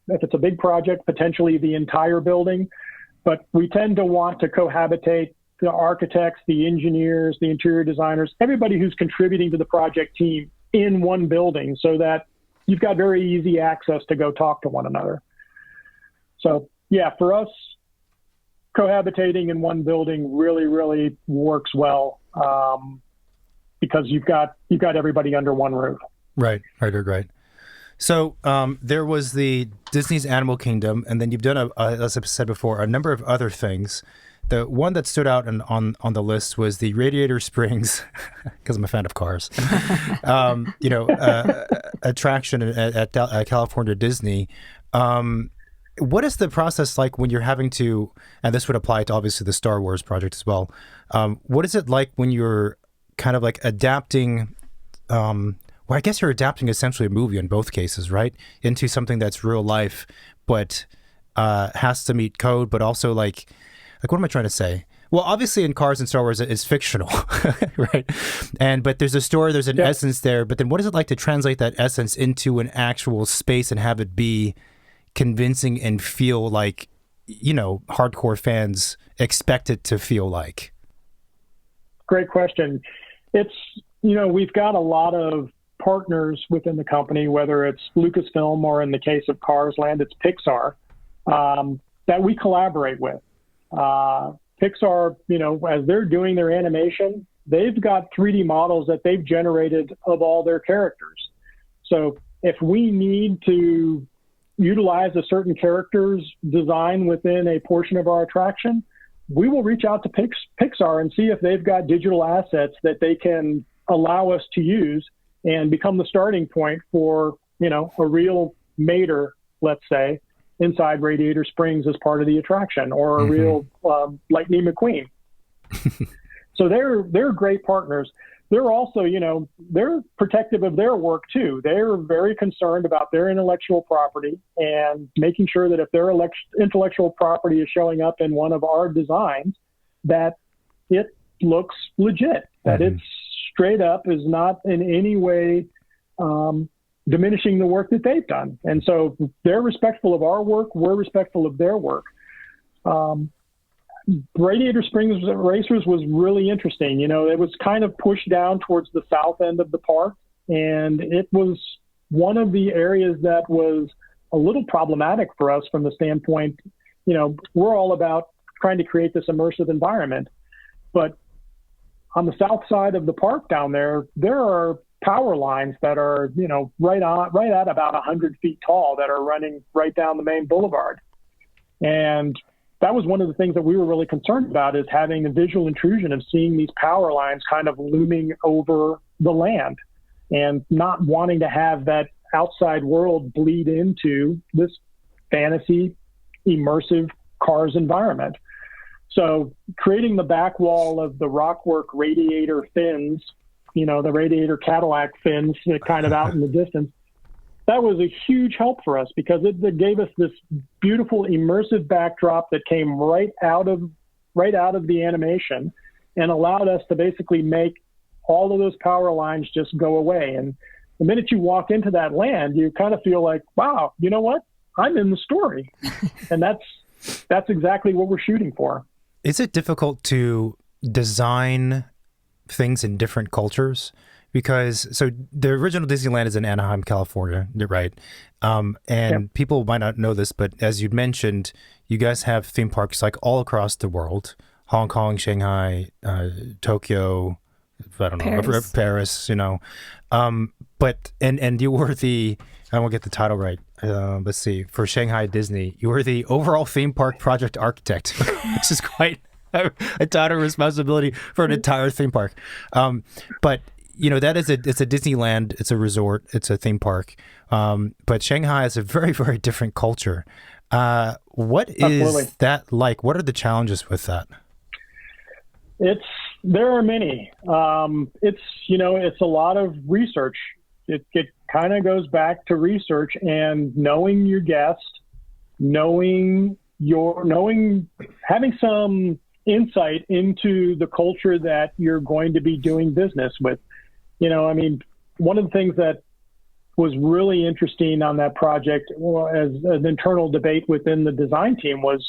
if it's a big project, potentially the entire building. But we tend to want to cohabitate the architects, the engineers, the interior designers, everybody who's contributing to the project team in one building, so that you've got very easy access to go talk to one another. So yeah, for us, cohabitating in one building really works well, because you've got everybody under one roof. Right. So there was the Disney's Animal Kingdom, and then you've done, as I said before, a number of other things. The one that stood out on the list was the Radiator Springs, because I'm a fan of cars, attraction at California Disney. What is the process like when you're having to, and this would apply to obviously the Star Wars project as well, what is it like when you're kind of like adapting, I guess you're adapting essentially a movie in both cases, right? Into something that's real life, but has to meet code, but also like what am I trying to say? Well, obviously in Cars and Star Wars it's fictional, right? But there's a story, there's an essence there, but then what is it like to translate that essence into an actual space and have it be convincing and feel like, hardcore fans expect it to feel like? Great question. It's, we've got a lot of partners within the company, whether it's Lucasfilm or in the case of Cars Land, it's Pixar, that we collaborate with. Pixar, as they're doing their animation, they've got 3D models that they've generated of all their characters. So if we need to utilize a certain character's design within a portion of our attraction, we will reach out to Pixar and see if they've got digital assets that they can allow us to use and become the starting point for, a real mater, let's say, inside Radiator Springs as part of the attraction, or a real Lightning McQueen. So they're great partners. They're also, they're protective of their work too. They're very concerned about their intellectual property and making sure that if their intellectual property is showing up in one of our designs, that it looks legit, that it's straight up is not in any way diminishing the work that they've done. And so they're respectful of our work. We're respectful of their work. Radiator Springs Racers was really interesting. You know, it was kind of pushed down towards the south end of the park, and it was one of the areas that was a little problematic for us from the standpoint, you know, we're all about trying to create this immersive environment. But on the south side of the park down there are power lines that are, you know, right at about 100 feet tall that are running right down the main boulevard. And that was one of the things that we were really concerned about, is having the visual intrusion of seeing these power lines kind of looming over the land and not wanting to have that outside world bleed into this fantasy, immersive Cars environment. So creating the back wall of the Rockwork radiator fins, you know, the radiator Cadillac fins kind of out in the distance, that was a huge help for us because it gave us this beautiful immersive backdrop that came right out of the animation and allowed us to basically make all of those power lines just go away. And the minute you walk into that land, you kind of feel like, wow, you know what? I'm in the story. And that's exactly what we're shooting for. Is it difficult to design things in different cultures? Because so the original Disneyland is in Anaheim, California, right? And people might not know this, but as you'd mentioned, you guys have theme parks like all across the world: Hong Kong, Shanghai, Tokyo, I don't know, Paris, you know. But you were I won't get the title right. Let's see, for Shanghai Disney, you were the overall theme park project architect, which is quite a title responsibility for an entire theme park. But you know, it's a Disneyland, it's a resort, it's a theme park. But Shanghai is a very, very different culture. What is that like? What are the challenges with that? There are many. It's a lot of research. It kind of goes back to research and knowing your guest, having some insight into the culture that you're going to be doing business with. You know, I mean, one of the things that was really interesting on that project, as an internal debate within the design team, was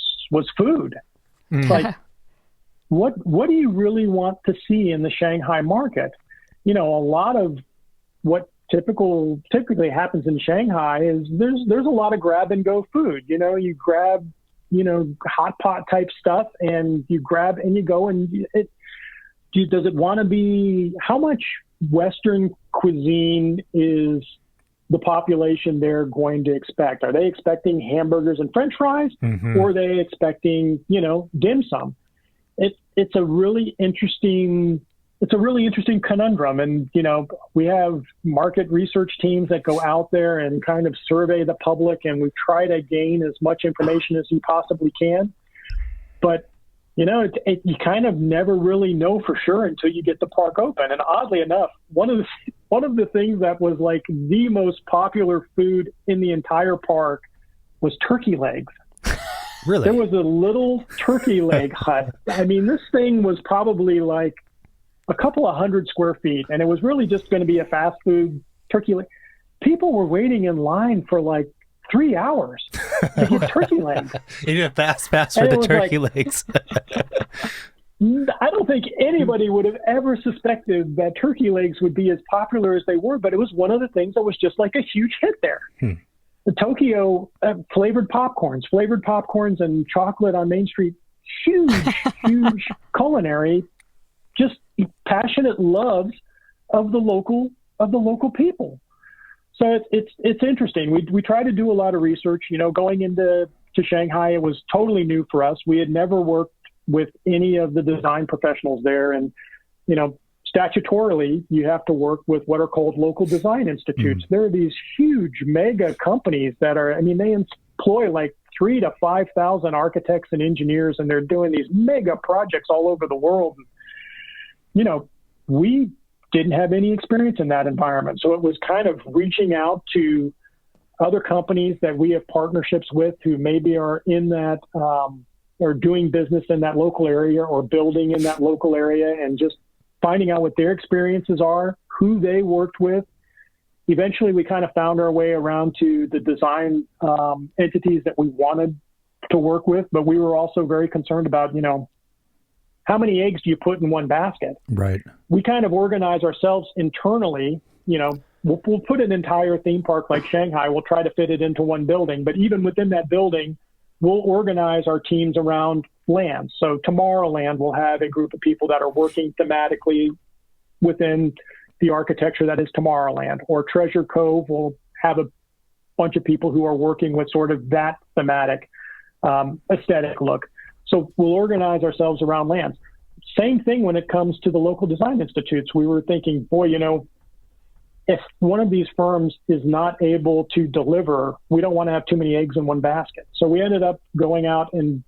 food. Mm. Like, what do you really want to see in the Shanghai market? You know, a lot of what typically happens in Shanghai is there's a lot of grab and go food. You know, you grab, you know, hot pot type stuff and you grab and you go, and does it want to be, how much Western cuisine is the population they're going to expect? Are they expecting hamburgers and French fries, or are they expecting, you know, dim sum? It's a really interesting conundrum. And, you know, we have market research teams that go out there and kind of survey the public, and we try to gain as much information as you possibly can. But, you know, you kind of never really know for sure until you get the park open. And oddly enough, one of the things that was like the most popular food in the entire park was turkey legs. Really? There was a little turkey leg hut. I mean, this thing was probably like a couple of 100 square feet, and it was really just going to be a fast food turkey leg. People were waiting in line for like 3 hours to get turkey legs. You need a fast pass for the turkey legs. I don't think anybody would have ever suspected that turkey legs would be as popular as they were, but it was one of the things that was just like a huge hit there. The Tokyo flavored popcorns and chocolate on Main Street, huge culinary, just passionate loves of the local people. So it's interesting. We try to do a lot of research. You know, going into Shanghai, it was totally new for us. We had never worked with any of the design professionals there, and you know, statutorily, you have to work with what are called local design institutes. There are these huge mega companies that they employ like 3,000 to 5,000 architects and engineers, and they're doing these mega projects all over the world. You know, we didn't have any experience in that environment. So it was kind of reaching out to other companies that we have partnerships with who maybe are in that, or doing business in that local area or building in that local area, and just finding out what their experiences are, who they worked with. Eventually, we kind of found our way around to the design entities that we wanted to work with, but we were also very concerned about, how many eggs do you put in one basket? Right. We kind of organize ourselves internally. We'll put an entire theme park like Shanghai. We'll try to fit it into one building, but even within that building, we'll organize our teams around lands. So Tomorrowland will have a group of people that are working thematically within the architecture that is Tomorrowland, or Treasure Cove will have a bunch of people who are working with sort of that thematic aesthetic look. So we'll organize ourselves around lands. Same thing when it comes to the local design institutes. We were thinking, boy, if one of these firms is not able to deliver, we don't want to have too many eggs in one basket. So we ended up going out and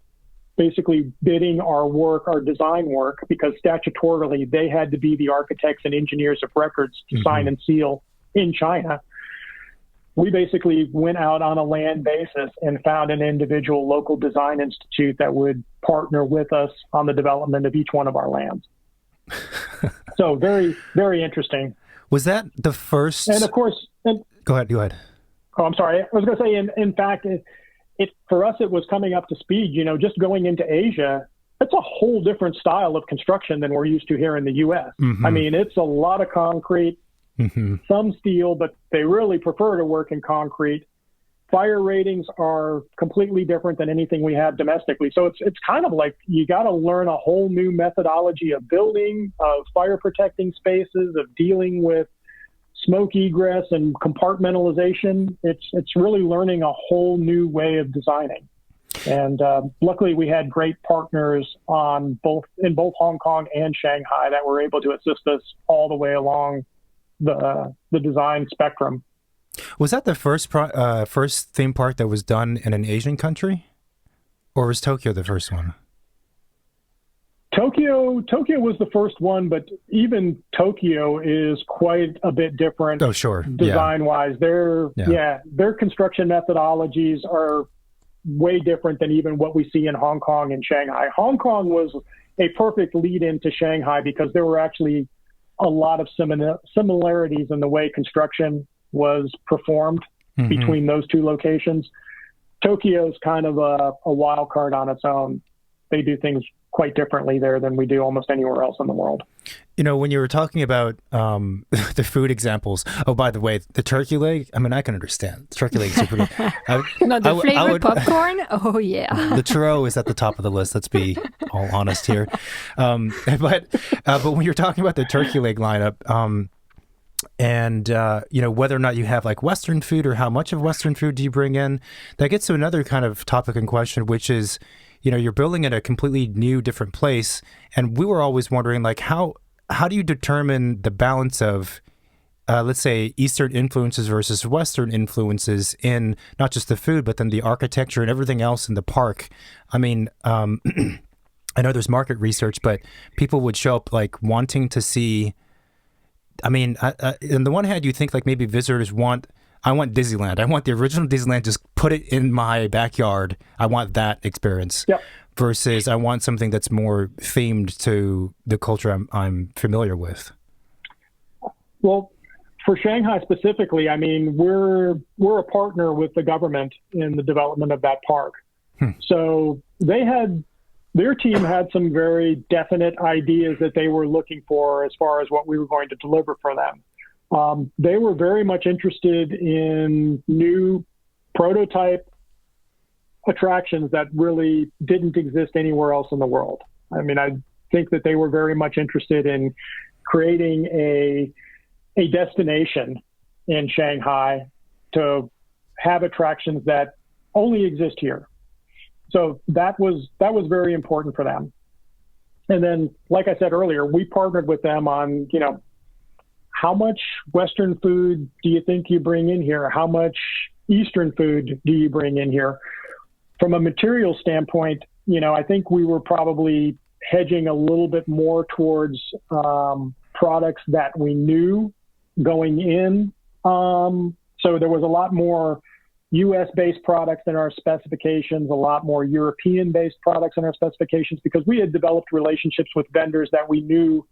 basically bidding our design work, because statutorily they had to be the architects and engineers of records to sign and seal in China. We basically went out on a land basis and found an individual local design institute that would partner with us on the development of each one of our lands. So very, very interesting. Was that the first? And of course, Go ahead. Oh, I'm sorry. I was going to say, in fact, for us, it was coming up to speed. Just going into Asia, it's a whole different style of construction than we're used to here in the U.S. I mean, it's a lot of concrete, some steel, but they really prefer to work in concrete. Fire ratings are completely different than anything we have domestically. So it's kind of like you got to learn a whole new methodology of building, of fire protecting spaces, of dealing with smoke egress and compartmentalization. It's really learning a whole new way of designing. And luckily, we had great partners in both Hong Kong and Shanghai that were able to assist us all the way along the design spectrum. Was that the first theme park that was done in an Asian country, or was Tokyo the first one? Tokyo was the first one, but even Tokyo is quite a bit different. Oh, sure. Design-wise, their construction methodologies are way different than even what we see in Hong Kong and Shanghai. Hong Kong was a perfect lead-in to Shanghai because there were actually a lot of similarities in the way construction was performed between those two locations. Tokyo's kind of a wild card on its own. They do things quite differently there than we do almost anywhere else in the world. When you were talking about the food examples, oh, by the way, the turkey leg, I mean, I can understand. The turkey leg is super good. The flavored popcorn? Oh, yeah. The churro is at the top of the list, let's be all honest here. But when you're talking about the turkey leg lineup, and whether or not you have like Western food or how much of Western food do you bring in, that gets to another kind of topic and question, which is, you're building in a completely new, different place. And we were always wondering, like, how do you determine the balance of, let's say, Eastern influences versus Western influences in not just the food, but then the architecture and everything else in the park? I mean, I know there's market research, but people would show up like wanting to see. I mean, on the one hand, you think like maybe visitors I want Disneyland. I want the original Disneyland. Just put it in my backyard. I want that experience. Yep. Versus I want something that's more themed to the culture I'm familiar with. Well, for Shanghai specifically, I mean, we're a partner with the government in the development of that park. So their team had some very definite ideas that they were looking for as far as what we were going to deliver for them. They were very much interested in new prototype attractions that really didn't exist anywhere else in the world. I mean, I think that they were very much interested in creating a destination in Shanghai to have attractions that only exist here. So that was very important for them. And then, like I said earlier, we partnered with them on, how much Western food do you think you bring in here? How much Eastern food do you bring in here? From a material standpoint, I think we were probably hedging a little bit more towards products that we knew going in. So there was a lot more U.S.-based products in our specifications, a lot more European-based products in our specifications, because we had developed relationships with vendors that we knew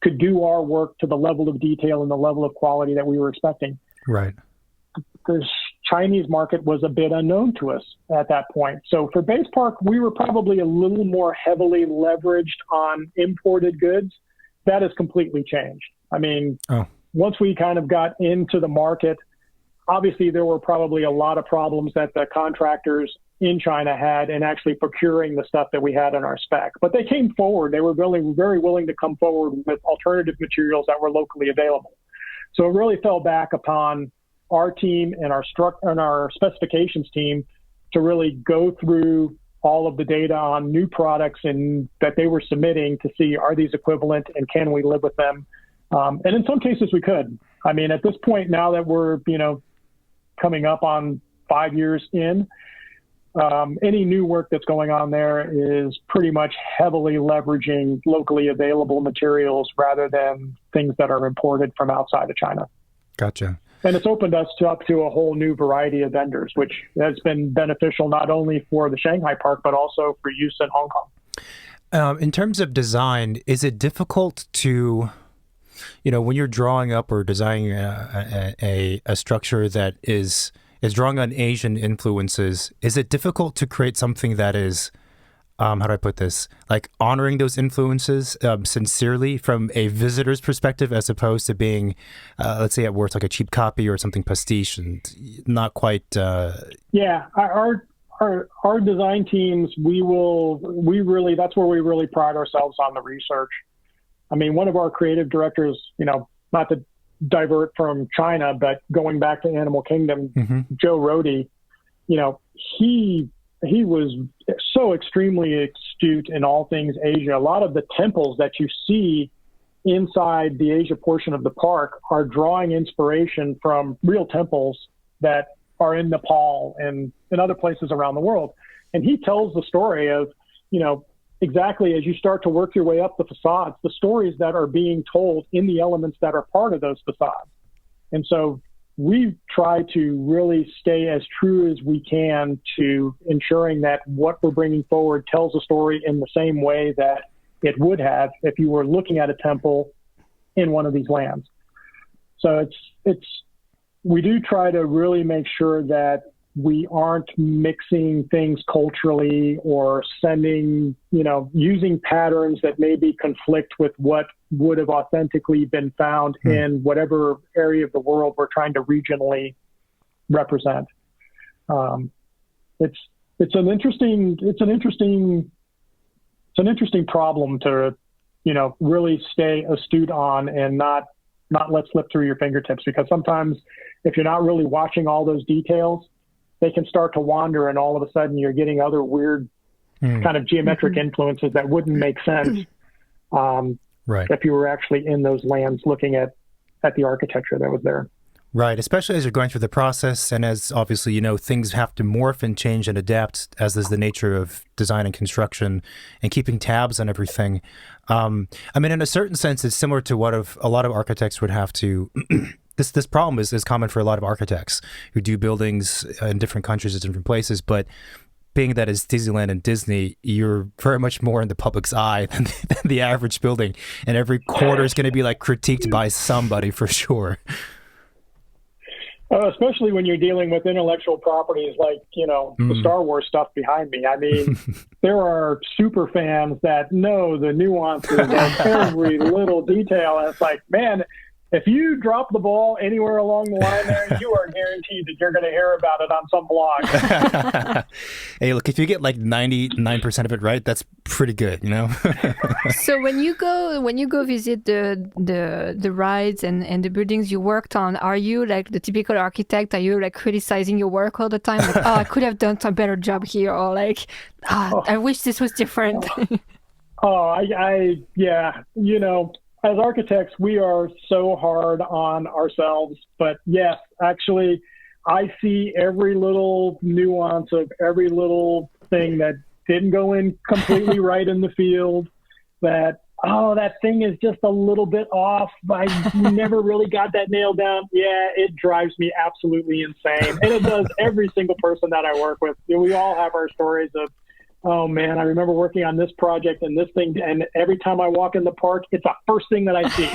could do our work to the level of detail and the level of quality that we were expecting. Right. The Chinese market was a bit unknown to us at that point. So for Base Park, we were probably a little more heavily leveraged on imported goods. That has completely changed. I mean, once we kind of got into the market, obviously there were probably a lot of problems that the contractors in China had in actually procuring the stuff that we had in our spec. But they came forward. They were really very willing to come forward with alternative materials that were locally available. So it really fell back upon our team and our specifications team to really go through all of the data on new products and that they were submitting to see, are these equivalent and can we live with them? And in some cases we could. I mean, at this point now that we're, coming up on 5 years in, any new work that's going on there is pretty much heavily leveraging locally available materials rather than things that are imported from outside of China. Gotcha. And it's opened us up to a whole new variety of vendors, which has been beneficial not only for the Shanghai park, but also for use in Hong Kong. In terms of design, is it difficult to, when you're drawing up or designing a structure that is drawing on Asian influences, is it difficult to create something that is, how do I put this, like honoring those influences sincerely from a visitor's perspective, as opposed to being, let's say, at worst like a cheap copy or something pastiche and not quite? Yeah, our design teams, that's where we really pride ourselves on the research. I mean, one of our creative directors, not to divert from China, but going back to Animal Kingdom, Joe Rohde, he was so extremely astute in all things Asia. A lot of the temples that you see inside the Asia portion of the park are drawing inspiration from real temples that are in Nepal and in other places around the world. And he tells the story of, exactly as you start to work your way up the facades, the stories that are being told in the elements that are part of those facades. And so we try to really stay as true as we can to ensuring that what we're bringing forward tells a story in the same way that it would have if you were looking at a temple in one of these lands. So we do try to really make sure that we aren't mixing things culturally or using patterns that maybe conflict with what would have authentically been found in whatever area of the world we're trying to regionally represent. It's an interesting problem to, really stay astute on and not let slip through your fingertips, because sometimes if you're not really watching all those details, they can start to wander, and all of a sudden you're getting other weird kind of geometric influences that wouldn't make sense if you were actually in those lands looking at the architecture that was there. Right, especially as you're going through the process, and as obviously, things have to morph and change and adapt, as is the nature of design and construction, and keeping tabs on everything. I mean, in a certain sense, it's similar to what a lot of architects would have to... This problem is common for a lot of architects who do buildings in different countries at different places, but being that it's Disneyland and Disney, you're very much more in the public's eye than the average building, and every corner is going to be like critiqued by somebody for sure. Especially when you're dealing with intellectual properties like, the Star Wars stuff behind me. I mean, there are super fans that know the nuances of every little detail. And it's like, man, if you drop the ball anywhere along the line there, you are guaranteed that you're going to hear about it on some blog. Hey, look, if you get like 99% of it right, that's pretty good, So when you go visit the rides and the buildings you worked on, are you like the typical architect? Are you like criticizing your work all the time? Like, I could have done some better job here, or like, I wish this was different. Yeah, as architects, we are so hard on ourselves. But yes, actually, I see every little nuance of every little thing that didn't go in completely right in the field. That thing is just a little bit off. I never really got that nailed down. Yeah, it drives me absolutely insane. And it does every single person that I work with. We all have our stories of oh man, I remember working on this project and this thing, and every time I walk in the park, it's the first thing that I see.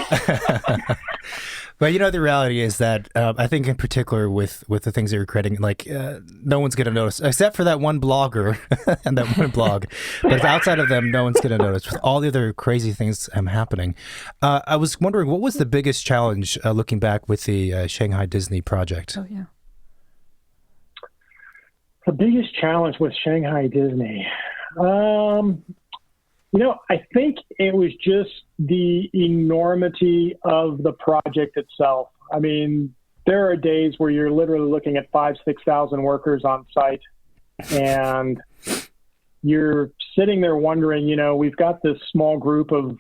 But the reality is that I think in particular with the things that you're creating, like no one's going to notice except for that one blogger and that one blog. But outside of them, no one's going to notice with all the other crazy things happening. I was wondering, what was the biggest challenge looking back with the Shanghai Disney project? Oh, yeah. The biggest challenge with Shanghai Disney. I think it was just the enormity of the project itself. I mean, there are days where you're literally looking at 5,000-6,000 workers on site, and you're sitting there wondering, we've got this small group of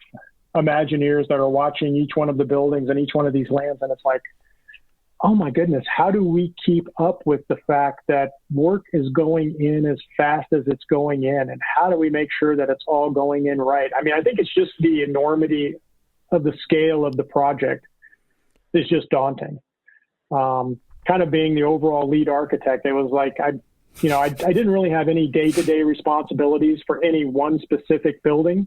Imagineers that are watching each one of the buildings and each one of these lands, and it's like, oh my goodness, how do we keep up with the fact that work is going in as fast as it's going in? And how do we make sure that it's all going in right? I mean, I think it's just the enormity of the scale of the project is just daunting. Kind of being the overall lead architect, it was like, I didn't really have any day-to-day responsibilities for any one specific building.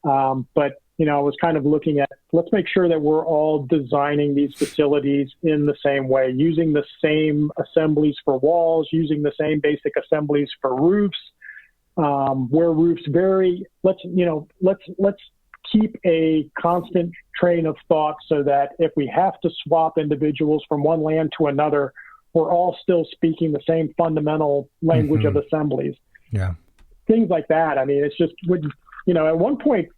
But I was kind of looking at, let's make sure that we're all designing these facilities in the same way, using the same assemblies for walls, using the same basic assemblies for roofs. Where roofs vary, let's keep a constant train of thought so that if we have to swap individuals from one land to another, we're all still speaking the same fundamental language of assemblies. Yeah. Things like that. I mean, it's just, at one point,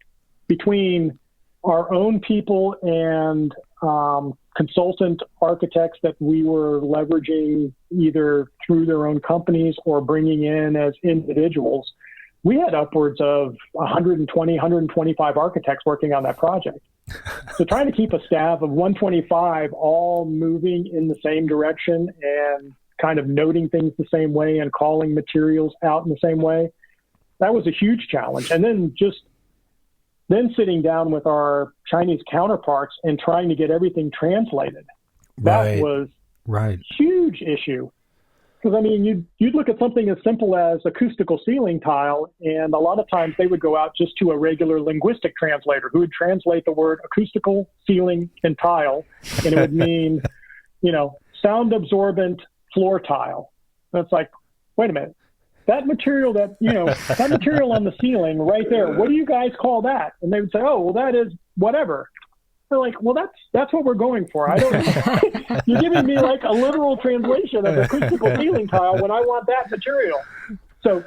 between our own people and consultant architects that we were leveraging either through their own companies or bringing in as individuals, we had upwards of 120, 125 architects working on that project. So trying to keep a staff of 125 all moving in the same direction and kind of noting things the same way and calling materials out in the same way, that was a huge challenge. And then sitting down with our Chinese counterparts and trying to get everything translated. That was a huge issue. Because, I mean, you'd look at something as simple as acoustical ceiling tile, and a lot of times they would go out just to a regular linguistic translator who would translate the word acoustical ceiling and tile, and it would mean, sound absorbent floor tile. And it's like, wait a minute. That material that material on the ceiling right there, what do you guys call that? And they would say, oh, well, that is whatever. They're like, well, that's what we're going for. I don't. You're giving me like a literal translation of acoustical ceiling tile when I want that material. So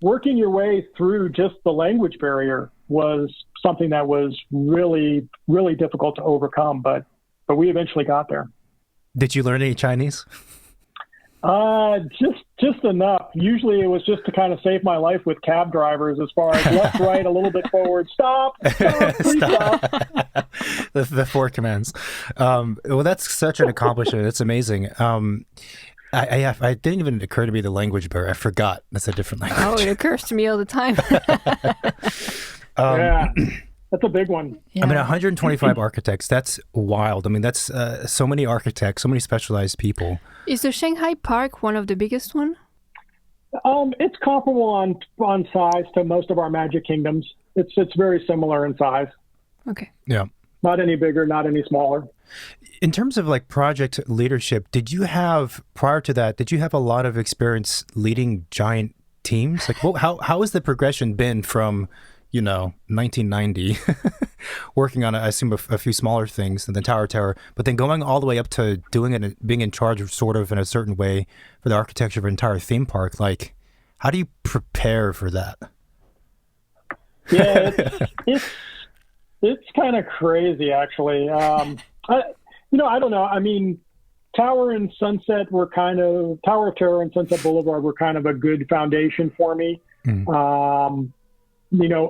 working your way through just the language barrier was something that was really, really difficult to overcome, but we eventually got there. Did you learn any Chinese? Just enough. Usually it was just to kind of save my life with cab drivers as far as left, right, a little bit forward, stop, please stop. The four commands. Well, that's such an accomplishment. It's amazing. I didn't even occur to me the language barrier. I forgot. That's a different language. Oh, it occurs to me all the time. Yeah. That's a big one. Yeah. I mean, 125 architects, that's wild. I mean, that's so many architects, so many specialized people. Is the Shanghai Park one of the biggest one? It's comparable on size to most of our Magic Kingdoms. It's very similar in size. Okay. Yeah. Not any bigger, not any smaller. In terms of like project leadership, prior to that, did you have a lot of experience leading giant teams? Like, how has the progression been from 1990, working on, I assume, a few smaller things than the Tower, but then going all the way up to doing it and being in charge of sort of in a certain way for the architecture of an entire theme park. Like, how do you prepare for that? Yeah, it's kind of crazy, actually. I don't know. I mean, Tower of Terror and Sunset Boulevard were kind of a good foundation for me.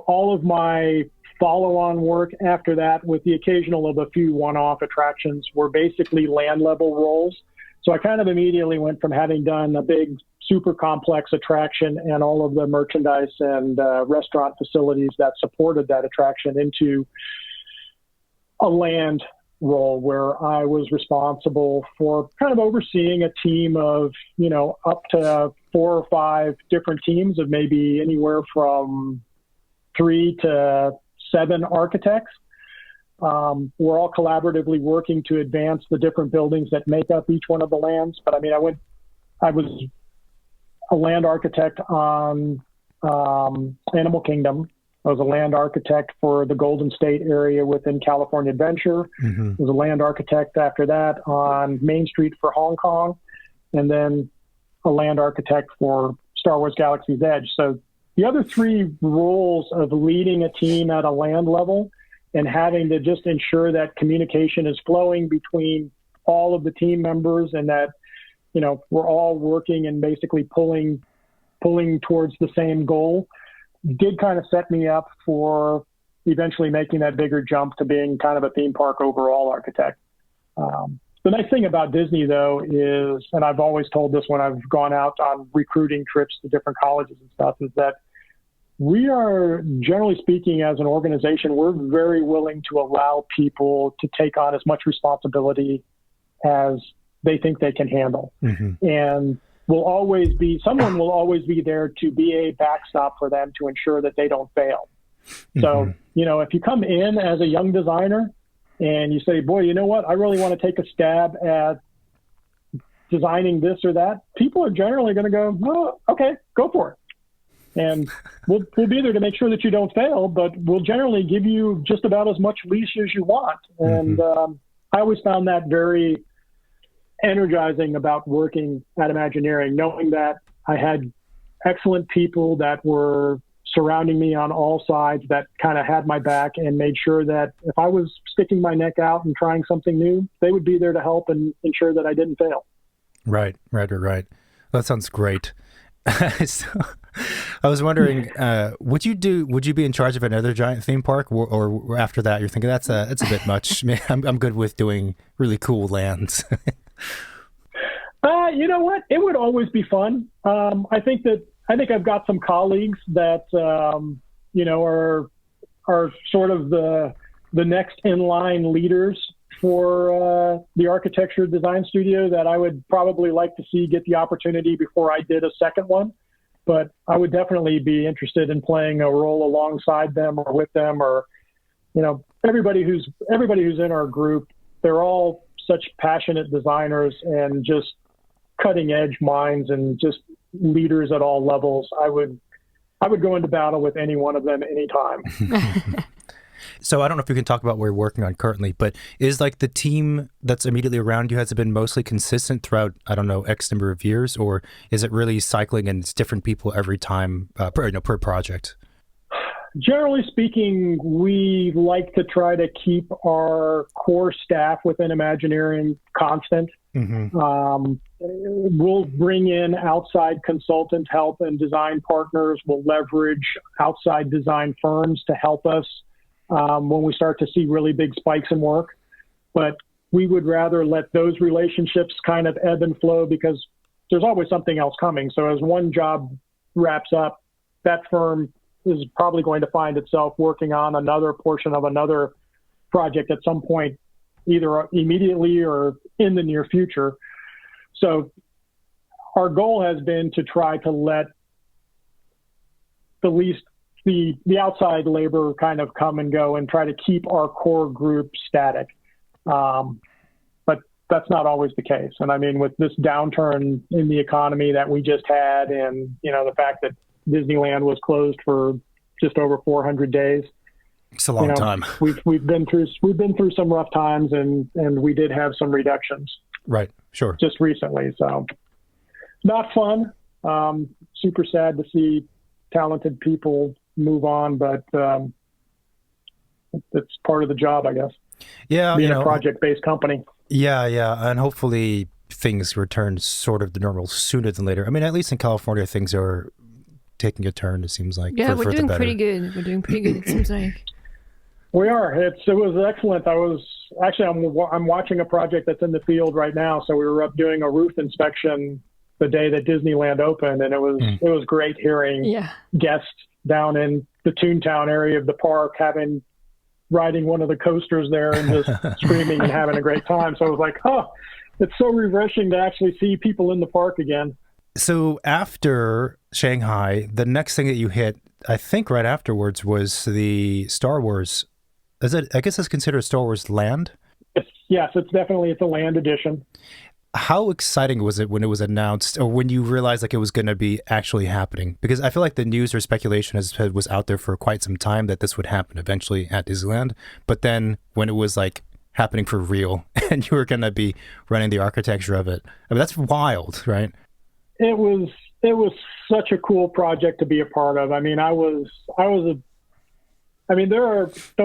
All of my follow-on work after that, with the occasional of a few one-off attractions, were basically land-level roles. So I kind of immediately went from having done a big, super complex attraction and all of the merchandise and restaurant facilities that supported that attraction into a land role where I was responsible for kind of overseeing a team of, up to 4 or 5 different teams of maybe anywhere from 3 to 7 architects. We're all collaboratively working to advance the different buildings that make up each one of the lands. But I mean, I was a land architect on Animal Kingdom. I was a land architect for the Golden State area within California Adventure. Mm-hmm. I was a land architect after that on Main Street for Hong Kong, and then a land architect for Star Wars Galaxy's Edge. So the other 3 roles of leading a team at a land level and having to just ensure that communication is flowing between all of the team members and that, you know, we're all working and basically pulling towards the same goal did kind of set me up for eventually making that bigger jump to being kind of a theme park overall architect. The nice thing about Disney, though, is, and I've always told this when I've gone out on recruiting trips to different colleges and stuff, is that we are, generally speaking, as an organization, we're very willing to allow people to take on as much responsibility as they think they can handle. Mm-hmm. And someone will always be there to be a backstop for them to ensure that they don't fail. Mm-hmm. So, you know, if you come in as a young designer and you say, boy, you know what, I really want to take a stab at designing this or that, people are generally going to go, oh, okay, go for it. And we'll be there to make sure that you don't fail, but we'll generally give you just about as much leash as you want. And I always found that very energizing about working at Imagineering, knowing that I had excellent people that were surrounding me on all sides that kind of had my back and made sure that if I was sticking my neck out and trying something new, they would be there to help and ensure that I didn't fail. Right. That sounds great. So, I was wondering, would you be in charge of another giant theme park, or after that you're thinking that's a bit much? I'm good with doing really cool lands. You know what? It would always be fun. I think I've got some colleagues that you know are sort of the next in line leaders for the architecture design studio that I would probably like to see get the opportunity before I did a second one. But I would definitely be interested in playing a role alongside them or with them, or, you know, everybody who's in our group. They're all such passionate designers and just cutting edge minds and just leaders at all levels. I would go into battle with any one of them anytime. So I don't know if you can talk about what you're working on currently, but is like the team that's immediately around you, has it been mostly consistent throughout, I don't know, X number of years, or is it really cycling and it's different people every time per project? Generally speaking, we like to try to keep our core staff within Imagineering constant. Mm-hmm. We'll bring in outside consultant help and design partners. We'll leverage outside design firms to help us when we start to see really big spikes in work. But we would rather let those relationships kind of ebb and flow because there's always something else coming. So as one job wraps up, that firm is probably going to find itself working on another portion of another project at some point, either immediately or in the near future. So our goal has been to try to let the outside labor kind of come and go and try to keep our core group static. But that's not always the case. And I mean, with this downturn in the economy that we just had, and, you know, the fact that Disneyland was closed for just over 400 days. It's a long time. We've been through some rough times, and we did have some reductions. Right. Sure. Just recently. So not fun. Super sad to see talented people move on, but it's part of the job, I guess. Yeah. Being a project-based company. Yeah. And hopefully things return sort of to normal sooner than later. I mean, at least in California, things are taking a turn, it seems like. Yeah, we're doing pretty good. We're doing pretty good, it seems like. We are. It was excellent. I'm watching a project that's in the field right now. So we were up doing a roof inspection the day that Disneyland opened, and it was great hearing guests down in the Toontown area of the park riding one of the coasters there and just screaming and having a great time. So I was like, oh, it's so refreshing to actually see people in the park again. So after Shanghai, the next thing that you hit, I think right afterwards, was the Star Wars. Is it? I guess it's considered Star Wars Land. Yes, it's a land edition. How exciting was it when it was announced, or when you realized like it was going to be actually happening? Because I feel like the news or speculation was out there for quite some time that this would happen eventually at Disneyland. But then when it was like happening for real, and you were going to be running the architecture of it, I mean, that's wild, right? It was such a cool project to be a part of. I mean, don't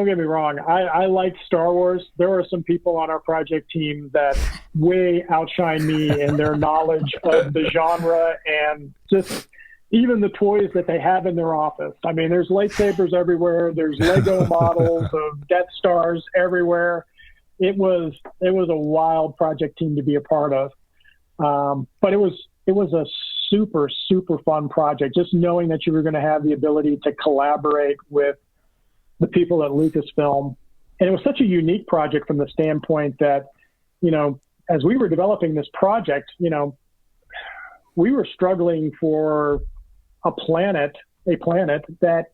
get me wrong, I like Star Wars. There are some people on our project team that way outshine me in their knowledge of the genre and just even the toys that they have in their office. I mean, there's lightsabers everywhere. There's Lego models of Death Stars everywhere. It was a wild project team to be a part of. But it was a super, super fun project, just knowing that you were going to have the ability to collaborate with the people at Lucasfilm. And it was such a unique project from the standpoint that, as we were developing this project, we were struggling for a planet that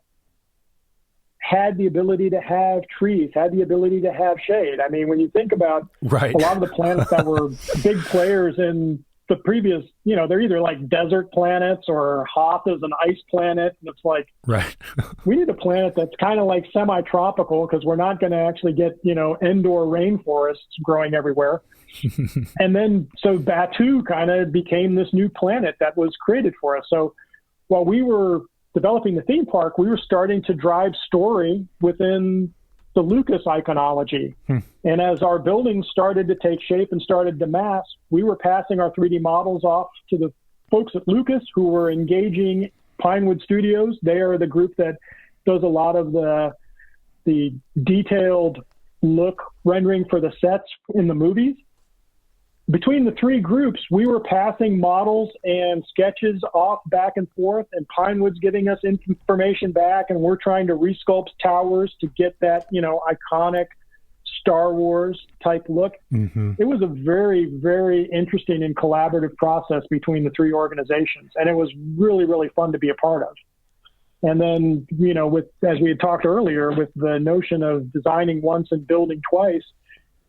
had the ability to have trees, had the ability to have shade. I mean, when you think about right. a lot of the planets that were big players in the previous, they're either like desert planets, or Hoth is an ice planet. And it's like, right. we need a planet that's kind of like semi-tropical, because we're not going to actually get, indoor rainforests growing everywhere. And then, so Batu kind of became this new planet that was created for us. So while we were developing the theme park, we were starting to drive story within the Lucas iconology. And as our buildings started to take shape and started to mass, we were passing our 3D models off to the folks at Lucas, who were engaging Pinewood Studios. They are the group that does a lot of the detailed look rendering for the sets in the movies. Between the three groups, we were passing models and sketches off back and forth, and Pinewood's giving us information back, and we're trying to resculpt towers to get that, iconic Star Wars type look. Mm-hmm. It was a very, very interesting and collaborative process between the three organizations, and it was really, really fun to be a part of. And then, as we had talked earlier, with the notion of designing once and building twice,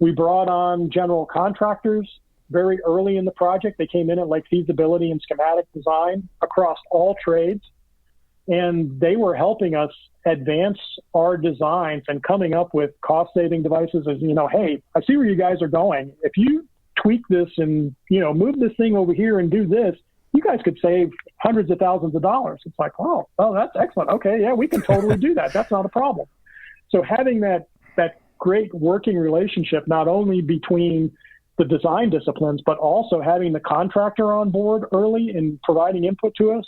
we brought on general contractors very early in the project. They came in at like feasibility and schematic design across all trades. And they were helping us advance our designs and coming up with cost-saving devices as, hey, I see where you guys are going. If you tweak this and, move this thing over here and do this, you guys could save hundreds of thousands of dollars. It's like, oh, that's excellent. Okay, yeah, we can totally do that. That's not a problem. So having that great working relationship, not only between the design disciplines, but also having the contractor on board early and providing input to us,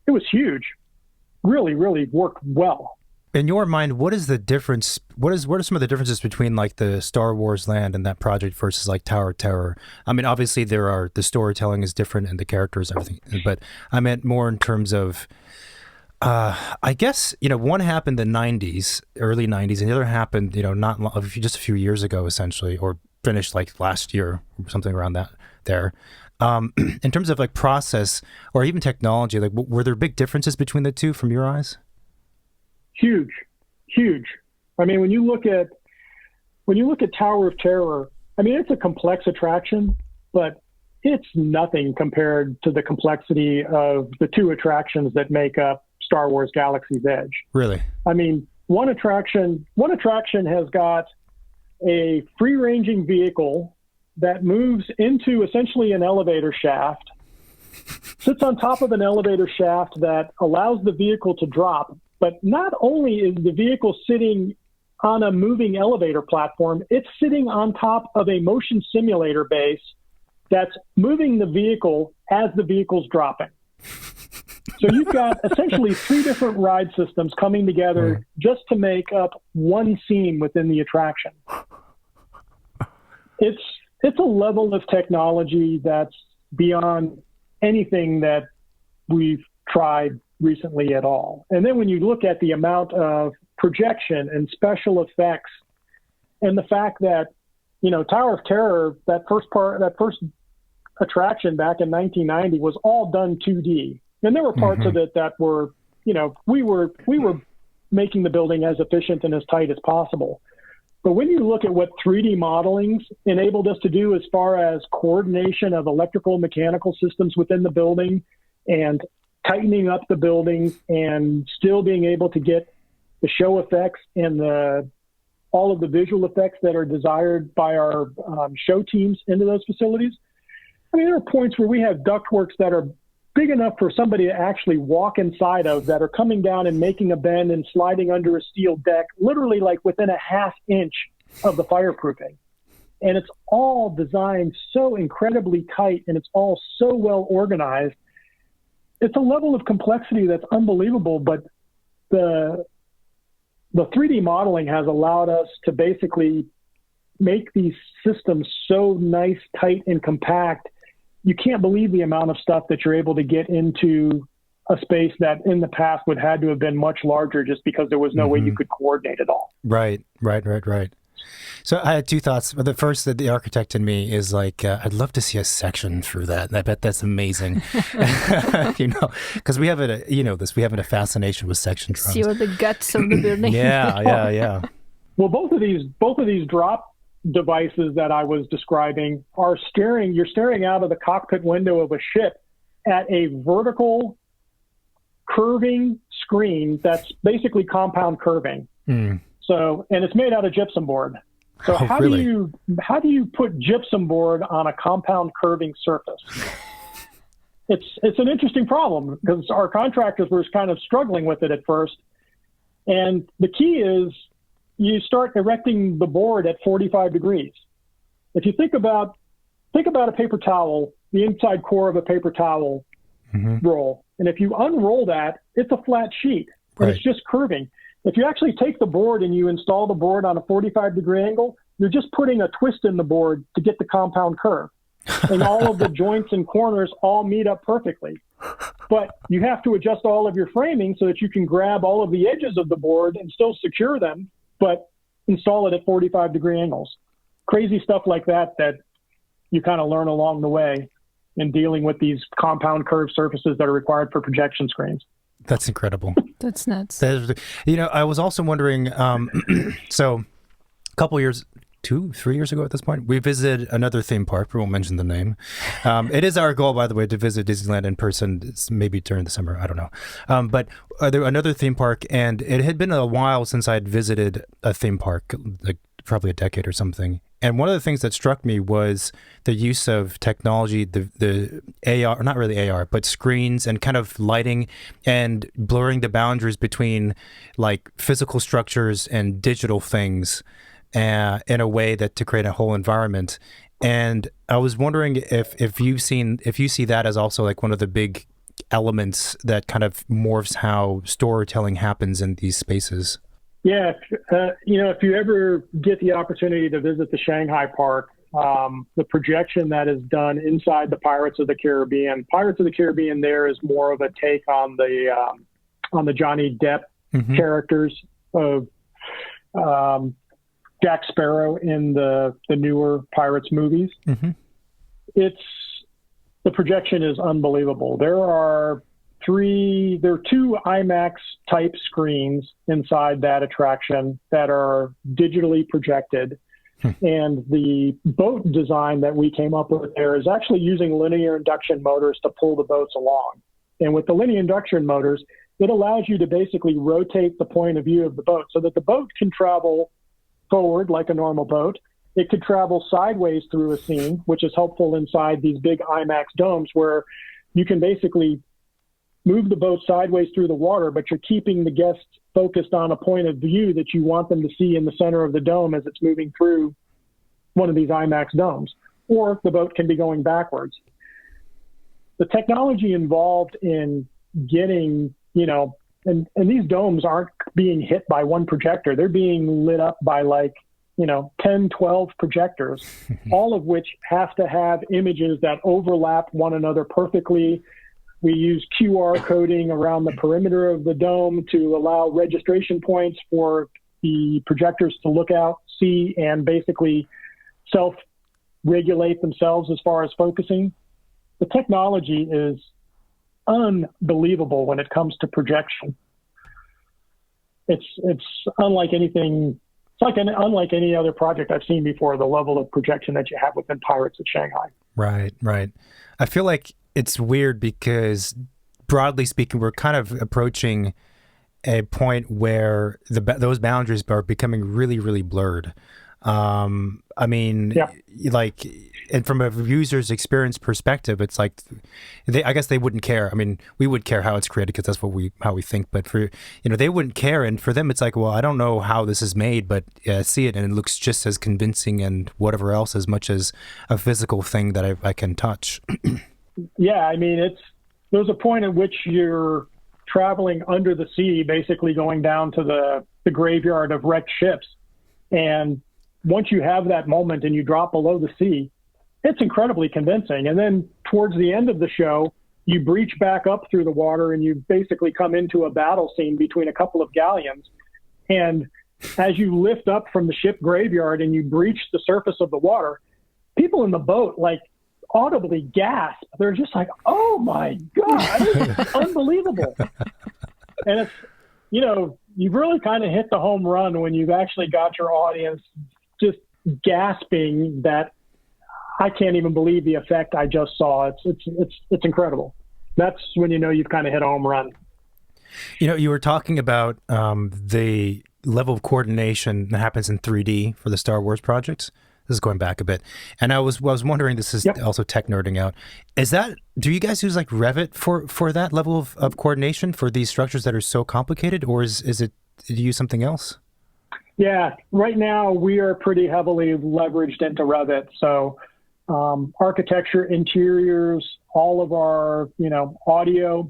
it was huge. Really, really worked well. In your mind, what is the difference? What are some of the differences between like the Star Wars Land and that project versus like Tower of Terror? I mean, obviously the storytelling is different and the characters and everything, but I meant more in terms of, I guess, one happened in the 90s, early 90s, and the other happened, just a few years ago, essentially, or finished like last year or something around that there. In terms of like process or even technology, like were there big differences between the two from your eyes? Huge. I mean, when you look at Tower of Terror, I mean, it's a complex attraction, but it's nothing compared to the complexity of the two attractions that make up Star Wars Galaxy's Edge. Really? I mean, one attraction has got a free-ranging vehicle that moves into essentially an elevator shaft, sits on top of an elevator shaft that allows the vehicle to drop. But not only is the vehicle sitting on a moving elevator platform, it's sitting on top of a motion simulator base that's moving the vehicle as the vehicle's dropping. So you've got essentially three different ride systems coming together just to make up one scene within the attraction. It's a level of technology that's beyond anything that we've tried recently at all. And then when you look at the amount of projection and special effects and the fact that, Tower of Terror, that first attraction back in 1990 was all done 2D. And there were parts of it that were, we were making the building as efficient and as tight as possible. But when you look at what 3D modeling's enabled us to do as far as coordination of electrical and mechanical systems within the building and tightening up the building and still being able to get the show effects and all of the visual effects that are desired by our show teams into those facilities. I mean, there are points where we have ductworks that are big enough for somebody to actually walk inside of that are coming down and making a bend and sliding under a steel deck, literally like within a half inch of the fireproofing. And it's all designed so incredibly tight and it's all so well organized. It's a level of complexity that's unbelievable, but the 3D modeling has allowed us to basically make these systems so nice, tight, and compact. You can't believe the amount of stuff that you're able to get into a space that in the past would had to have been much larger just because there was no way you could coordinate it all. Right. So I had two thoughts. The first, that the architect in me is like, I'd love to see a section through that. I bet that's amazing. Because we have we have a fascination with section drawings. See all the guts of the building. Yeah. Well, both of these drop devices that I was describing are you're staring out of the cockpit window of a ship at a vertical curving screen that's basically compound curving. So, and it's made out of gypsum board. So how do you put gypsum board on a compound curving surface? It's an interesting problem because our contractors were kind of struggling with it at first. And the key is you start erecting the board at 45 degrees. If you think about a paper towel, the inside core of a paper towel roll. And if you unroll that, it's a flat sheet, and it's just curving. If you actually take the board and you install the board on a 45-degree angle, you're just putting a twist in the board to get the compound curve. And all of the joints and corners all meet up perfectly. But you have to adjust all of your framing so that you can grab all of the edges of the board and still secure them, but install it at 45-degree angles. Crazy stuff like that you kind of learn along the way in dealing with these compound curved surfaces that are required for projection screens. That's incredible. That's nuts. I was also wondering, so a couple years, 2-3 years ago at this point, we visited another theme park. We won't mention the name. It is our goal, by the way, to visit Disneyland in person. It's maybe during the summer. I don't know. But there another theme park, and it had been a while since I'd visited a theme park, like probably a decade or something. And one of the things that struck me was the use of technology, the AR, not really AR, but screens and kind of lighting and blurring the boundaries between like physical structures and digital things in a way that to create a whole environment. And I was wondering if you see that as also like one of the big elements that kind of morphs how storytelling happens in these spaces. Yeah, if you ever get the opportunity to visit the Shanghai park, the projection that is done inside the Pirates of the Caribbean. Pirates of the Caribbean there is more of a take on the Johnny Depp characters of Jack Sparrow in the newer Pirates movies. The projection is unbelievable. There are two IMAX type screens inside that attraction that are digitally projected. And the boat design that we came up with there is actually using linear induction motors to pull the boats along. And with the linear induction motors, it allows you to basically rotate the point of view of the boat so that the boat can travel forward like a normal boat. It could travel sideways through a scene, which is helpful inside these big IMAX domes where you can basically move the boat sideways through the water, but you're keeping the guests focused on a point of view that you want them to see in the center of the dome as it's moving through one of these IMAX domes. Or the boat can be going backwards. The technology involved in getting, and these domes aren't being hit by one projector. They're being lit up by 10, 12 projectors, all of which have to have images that overlap one another perfectly. We use QR coding around the perimeter of the dome to allow registration points for the projectors to look out, see, and basically self-regulate themselves as far as focusing. the technology is unbelievable when it comes to projection. It's unlike anything. It's like unlike any other project I've seen before. The level of projection that you have within Pirates at Shanghai. Right, right. I feel like it's weird because, broadly speaking, we're kind of approaching a point where those boundaries are becoming really, really blurred. I mean, like, and from a user's experience perspective, it's like, I guess they wouldn't care. I mean, we would care how it's created because that's how we think. But for, they wouldn't care. And for them, it's like, well, I don't know how this is made, but I see it and it looks just as convincing and whatever else as much as a physical thing that I can touch. Yeah, I mean, there's a point at which you're traveling under the sea, basically going down to the graveyard of wrecked ships. And once you have that moment and you drop below the sea, it's incredibly convincing. And then towards the end of the show, you breach back up through the water and you basically come into a battle scene between a couple of galleons. And as you lift up from the ship graveyard and you breach the surface of the water, people in the boat like audibly gasp. They're just like, oh my God, this is unbelievable. And it's, you've really kind of hit the home run when you've actually got your audience just gasping that I can't even believe the effect I just saw. It's incredible. That's when you've kind of hit a home run. You were talking about the level of coordination that happens in 3D for the Star Wars projects. This is going back a bit, and I was wondering. This is also tech nerding out. Do you guys use like Revit for that level of coordination for these structures that are so complicated, or do you use something else? Yeah, right now we are pretty heavily leveraged into Revit. So architecture, interiors, all of our, audio,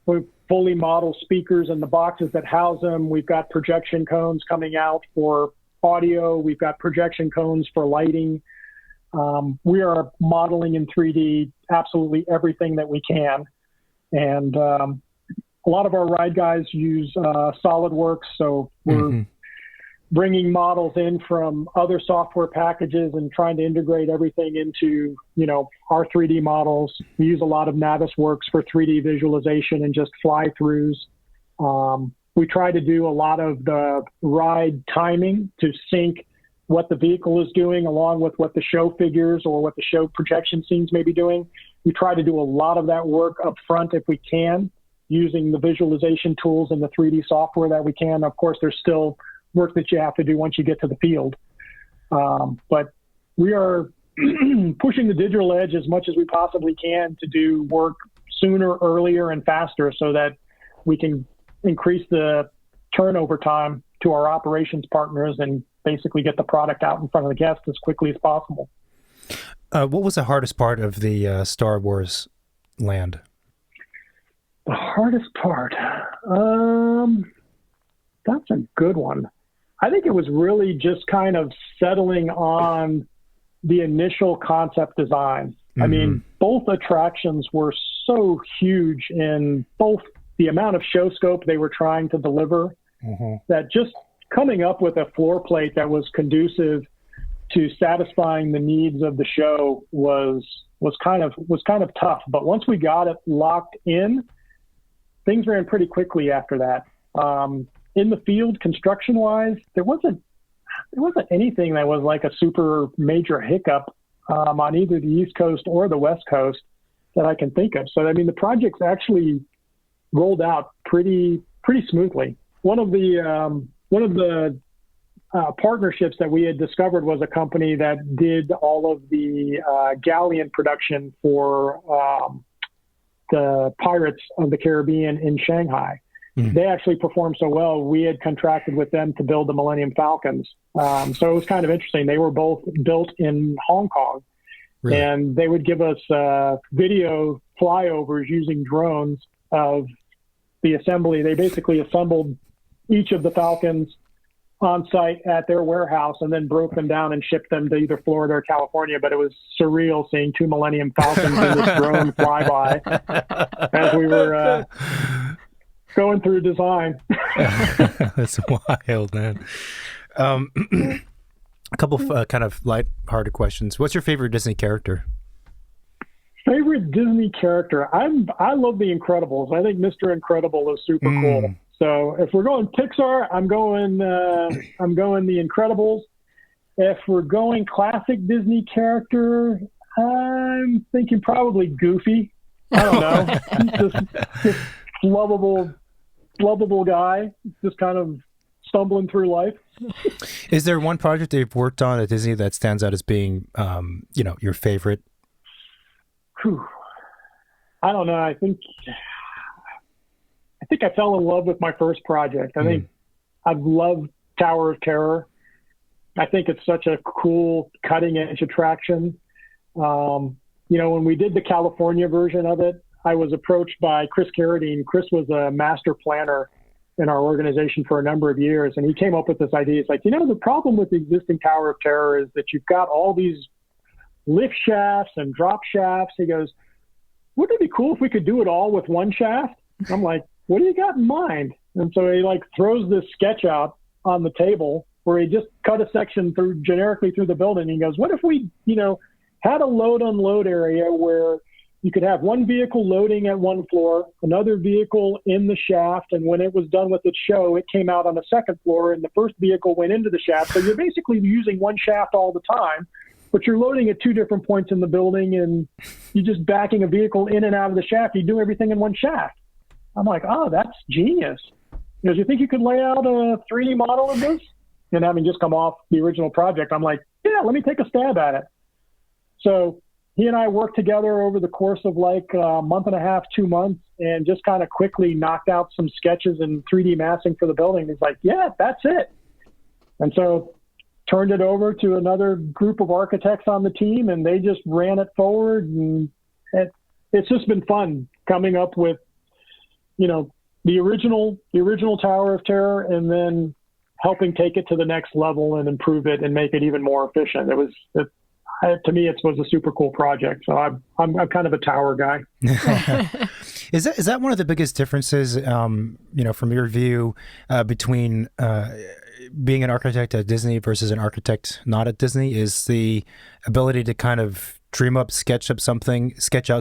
we fully model speakers and the boxes that house them. We've got projection cones coming out for audio. We've got projection cones for lighting. We are modeling in 3D absolutely everything that we can. And a lot of our ride guys use SolidWorks. So we're bringing models in from other software packages and trying to integrate everything into, our 3D models. We use a lot of Navisworks for 3D visualization and just fly-throughs. We try to do a lot of the ride timing to sync what the vehicle is doing along with what the show figures or what the show projection scenes may be doing. We try to do a lot of that work up front if we can, using the visualization tools and the 3D software that we can. Of course, there's still work that you have to do once you get to the field. But we are pushing the digital edge as much as we possibly can to do work sooner, earlier, and faster so that we can increase the turnover time to our operations partners and basically get the product out in front of the guests as quickly as possible. What was the hardest part of the Star Wars land? The hardest part? That's a good one. I think it was really just kind of settling on the initial concept design. I mean, both attractions were so huge in both the amount of show scope they were trying to deliver that just coming up with a floor plate that was conducive to satisfying the needs of the show was kind of tough. But once we got it locked in, things ran pretty quickly after that. In the field, construction-wise, there wasn't anything that was like a super major hiccup on either the East Coast or the West Coast that I can think of. So, I mean, the project's actually rolled out pretty smoothly. One of the partnerships that we had discovered was a company that did all of the galleon production for the Pirates of the Caribbean in Shanghai. They actually performed so well, we had contracted with them to build the Millennium Falcons. So it was kind of interesting. They were both built in Hong Kong. Really? And they would give us video flyovers using drones of the assembly. They basically assembled each of the Falcons on site at their warehouse and then broke them down and shipped them to either Florida or California. But it was surreal seeing two Millennium Falcons in this drone flyby as we were going through design. That's wild, man. A couple of kind of light-hearted questions. What's your favorite Disney character? Favorite Disney character? I love The Incredibles. I think Mr. Incredible is super cool. So if we're going Pixar, I'm going The Incredibles. If we're going classic Disney character, I'm thinking probably Goofy. I don't know, just lovable guy, just kind of stumbling through life. Is there one project that you've worked on at Disney that stands out as being, your favorite? I don't know. I think I fell in love with my first project. I think I've loved Tower of Terror. I think it's such a cool cutting edge attraction. When we did the California version of it, I was approached by Chris Carradine. Chris was a master planner in our organization for a number of years, and he came up with this idea. It's like, the problem with the existing Tower of Terror is that you've got all these lift shafts and drop shafts. He goes, wouldn't it be cool if we could do it all with one shaft? I'm like, what do you got in mind? And so he throws this sketch out on the table where he just cut a section generically through the building. He goes, what if we, had a load unload area where you could have one vehicle loading at one floor, another vehicle in the shaft, and when it was done with its show, it came out on the second floor, and the first vehicle went into the shaft. So you're basically using one shaft all the time, but you're loading at two different points in the building, and you're just backing a vehicle in and out of the shaft. You do everything in one shaft. I'm like, oh, that's genius. He goes, you think you could lay out a 3D model of this? And having just come off the original project, I'm like, yeah, let me take a stab at it. So he and I worked together over the course of a month and a half, 2 months, and just kind of quickly knocked out some sketches and 3D massing for the building. He's like, yeah, that's it. And so turned it over to another group of architects on the team, and they just ran it forward. And it's just been fun coming up with, the original Tower of Terror, and then helping take it to the next level and improve it and make it even more efficient. To me, it was a super cool project. So I'm kind of a tower guy. Is that one of the biggest differences, from your view, between being an architect at Disney versus an architect not at Disney? Is the ability to kind of dream up, sketch out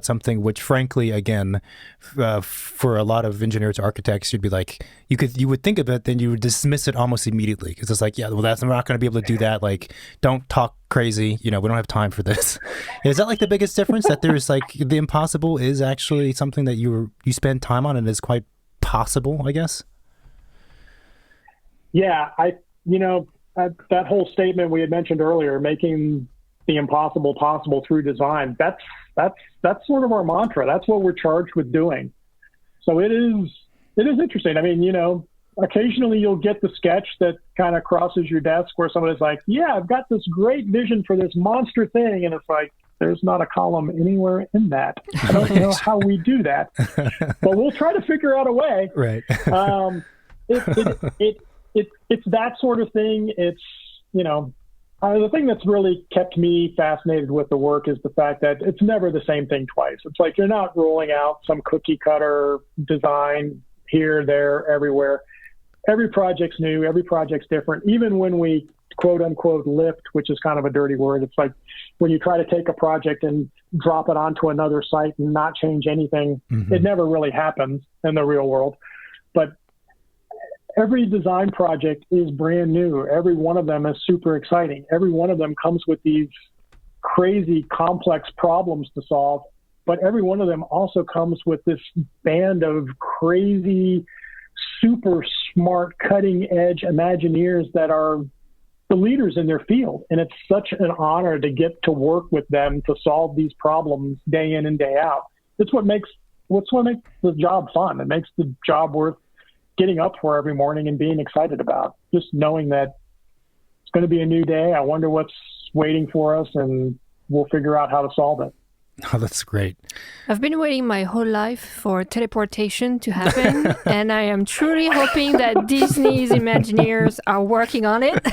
something, which frankly, again, for a lot of engineers, architects, you'd be like, you would think of it, then you would dismiss it almost immediately because it's like, yeah, well, I'm not going to be able to do that. Like, don't talk crazy. We don't have time for this. Is that the biggest difference, that there's the impossible is actually something that you spend time on and is quite possible, I guess? Yeah, that whole statement we had mentioned earlier, making the impossible possible through design. That's sort of our mantra. That's what we're charged with doing. So it is interesting. I mean, occasionally you'll get the sketch that kind of crosses your desk where somebody's like, yeah, I've got this great vision for this monster thing. And it's like, there's not a column anywhere in that. I don't know how we do that, but we'll try to figure out a way. Right. It's that sort of thing. It's, the thing that's really kept me fascinated with the work is the fact that it's never the same thing twice. It's like you're not rolling out some cookie cutter design here, there, everywhere. Every project's new. Every project's different. Even when we quote unquote lift, which is kind of a dirty word, it's like when you try to take a project and drop it onto another site and not change anything, it never really happens in the real world. But every design project is brand new. Every one of them is super exciting. Every one of them comes with these crazy, complex problems to solve, but every one of them also comes with this band of crazy, super smart, cutting-edge Imagineers that are the leaders in their field. And it's such an honor to get to work with them to solve these problems day in and day out. It's what makes the job fun. It makes the job worth getting up for every morning and being excited about, just knowing that it's going to be a new day. I wonder what's waiting for us, and we'll figure out how to solve it. Oh, that's great. I've been waiting my whole life for teleportation to happen, and I am truly hoping that Disney's Imagineers are working on it.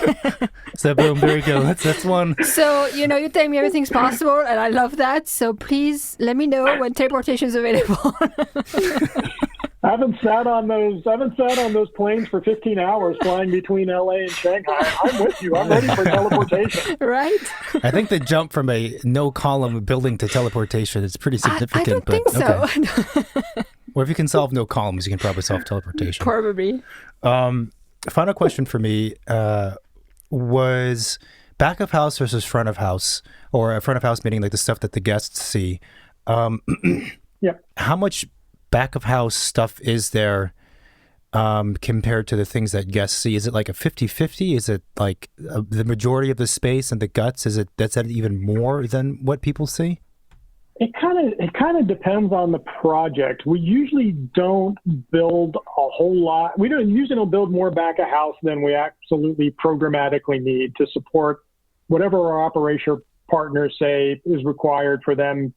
So boom, there you go. That's one. So, you tell me everything's possible, and I love that. So please let me know when teleportation is available. I haven't sat on those planes for 15 hours flying between LA and Shanghai. I'm with you. I'm ready for teleportation. Right? I think the jump from a no-column building to teleportation is pretty significant. I don't think so. Okay. Well, if you can solve no columns, you can probably solve teleportation. Probably. Final question for me was back of house versus front of house, or front of house meaning like the stuff that the guests see. Yeah. How much back of house stuff is there compared to the things that guests see? Is it like a 50-50? Is it like the majority of the space and the guts? That's that even more than what people see? It kind of depends on the project. We usually don't build a whole lot. We usually don't build more back of house than we absolutely programmatically need to support whatever our operation partners say is required for them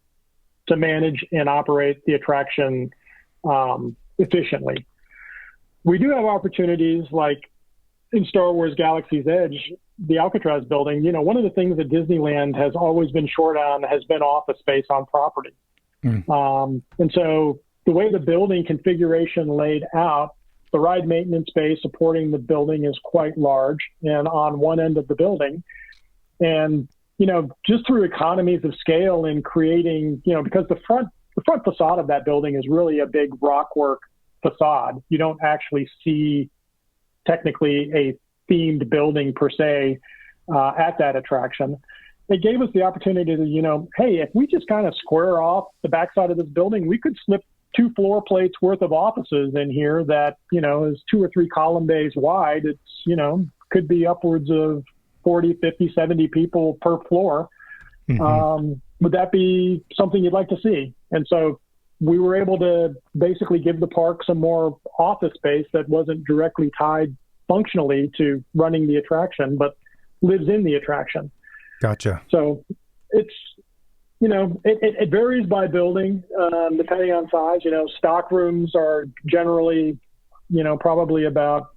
to manage and operate the attraction efficiently. We do have opportunities like in Star Wars Galaxy's Edge, the Alcatraz building. One of the things that Disneyland has always been short on has been office space on property. And so the way the building configuration laid out, the ride maintenance space supporting the building is quite large and on one end of the building. And, just through economies of scale in creating, because the front facade of that building is really a big rockwork facade. You don't actually see technically a themed building per se at that attraction. It gave us the opportunity to, hey, if we just kind of square off the backside of this building, we could slip 2 floor plates worth of offices in here that, is 2 or 3 column bays wide. It's, could be upwards of 40, 50, 70 people per floor. Would that be something you'd like to see? And so we were able to basically give the park some more office space that wasn't directly tied functionally to running the attraction, but lives in the attraction. Gotcha. So it's, it varies by building, depending on size. Stock rooms are generally, probably about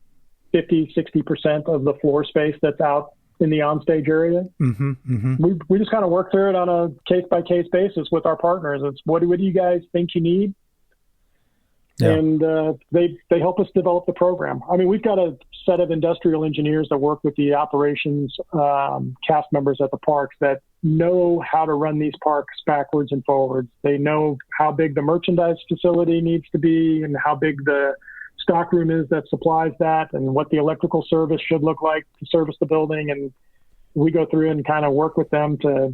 50, 60% of the floor space that's out in the onstage area. We just kind of work through it on a case-by-case basis with our partners. It's what do you guys think you need? Yeah. And they help us develop the program. I mean, we've got a set of industrial engineers that work with the operations cast members at the parks that know how to run these parks backwards and forwards. They know how big the merchandise facility needs to be and how big the stock room is that supplies that and what the electrical service should look like to service the building. And we go through and kind of work with them to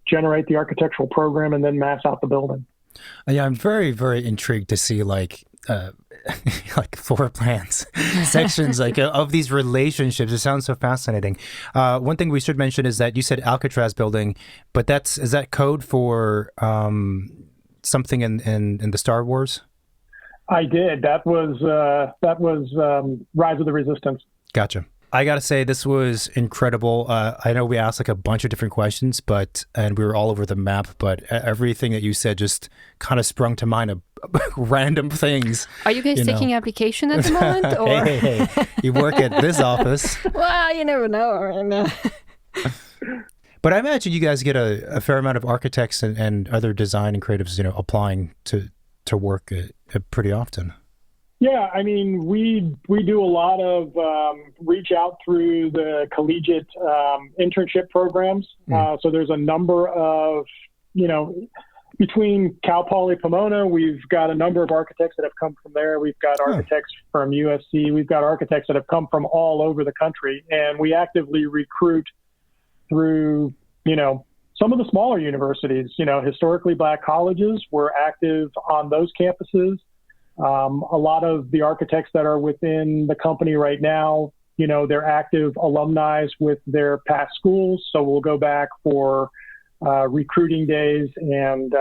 generate the architectural program and then mass out the building. Yeah, I'm very, very intrigued to see like floor plans, sections of these relationships. It sounds so fascinating. One thing we should mention is that you said Alcatraz building, but is that code for something in the Star Wars? I did. That was Rise of the Resistance. Gotcha. I got to say, this was incredible. I know we asked like a bunch of different questions, and we were all over the map, but everything that you said just kind of sprung to mind of random things. Are you guys taking application at the moment? Or? Hey, you work at this office. Well, you never know. But I imagine you guys get a fair amount of architects and other design and creatives, applying to work pretty often. Yeah, I mean, we do a lot of reach out through the collegiate internship programs. So there's a number of, between Cal Poly Pomona, we've got a number of architects that have come from there. We've got architects from USC. We've got architects that have come from all over the country. And we actively recruit through, some of the smaller universities, historically Black colleges. We're active on those campuses. A lot of the architects that are within the company right now, they're active alumni with their past schools. So we'll go back for recruiting days, and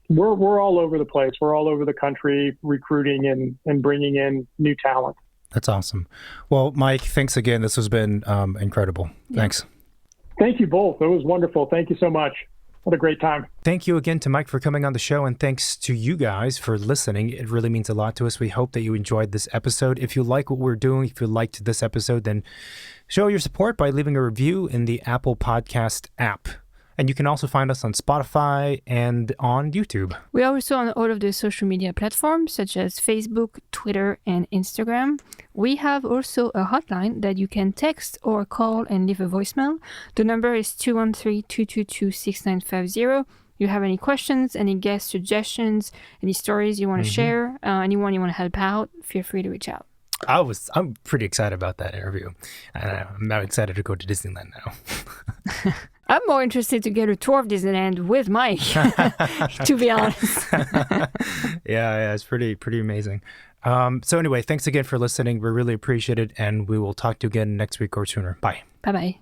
we're all over the place. We're all over the country recruiting and bringing in new talent. That's awesome. Well, Mike, thanks again. This has been incredible. Thanks. Thank you both. It was wonderful. Thank you so much. What a great time. Thank you again to Mike for coming on the show, and thanks to you guys for listening. It really means a lot to us. We hope that you enjoyed this episode. If you like what we're doing, if you liked this episode, then show your support by leaving a review in the Apple Podcast app. And you can also find us on Spotify and on YouTube. We are also on all of the social media platforms such as Facebook, Twitter, and Instagram. We have also a hotline that you can text or call and leave a voicemail. The number is 213-222-6950. You have any questions, any guest suggestions, any stories you want to share, anyone you want to help out, feel free to reach out. I'm pretty excited about that interview. I'm now excited to go to Disneyland now. I'm more interested to get a tour of Disneyland with Mike, to be honest. Yeah, it's pretty amazing. So anyway, thanks again for listening. We really appreciate it, and we will talk to you again next week or sooner. Bye. Bye-bye.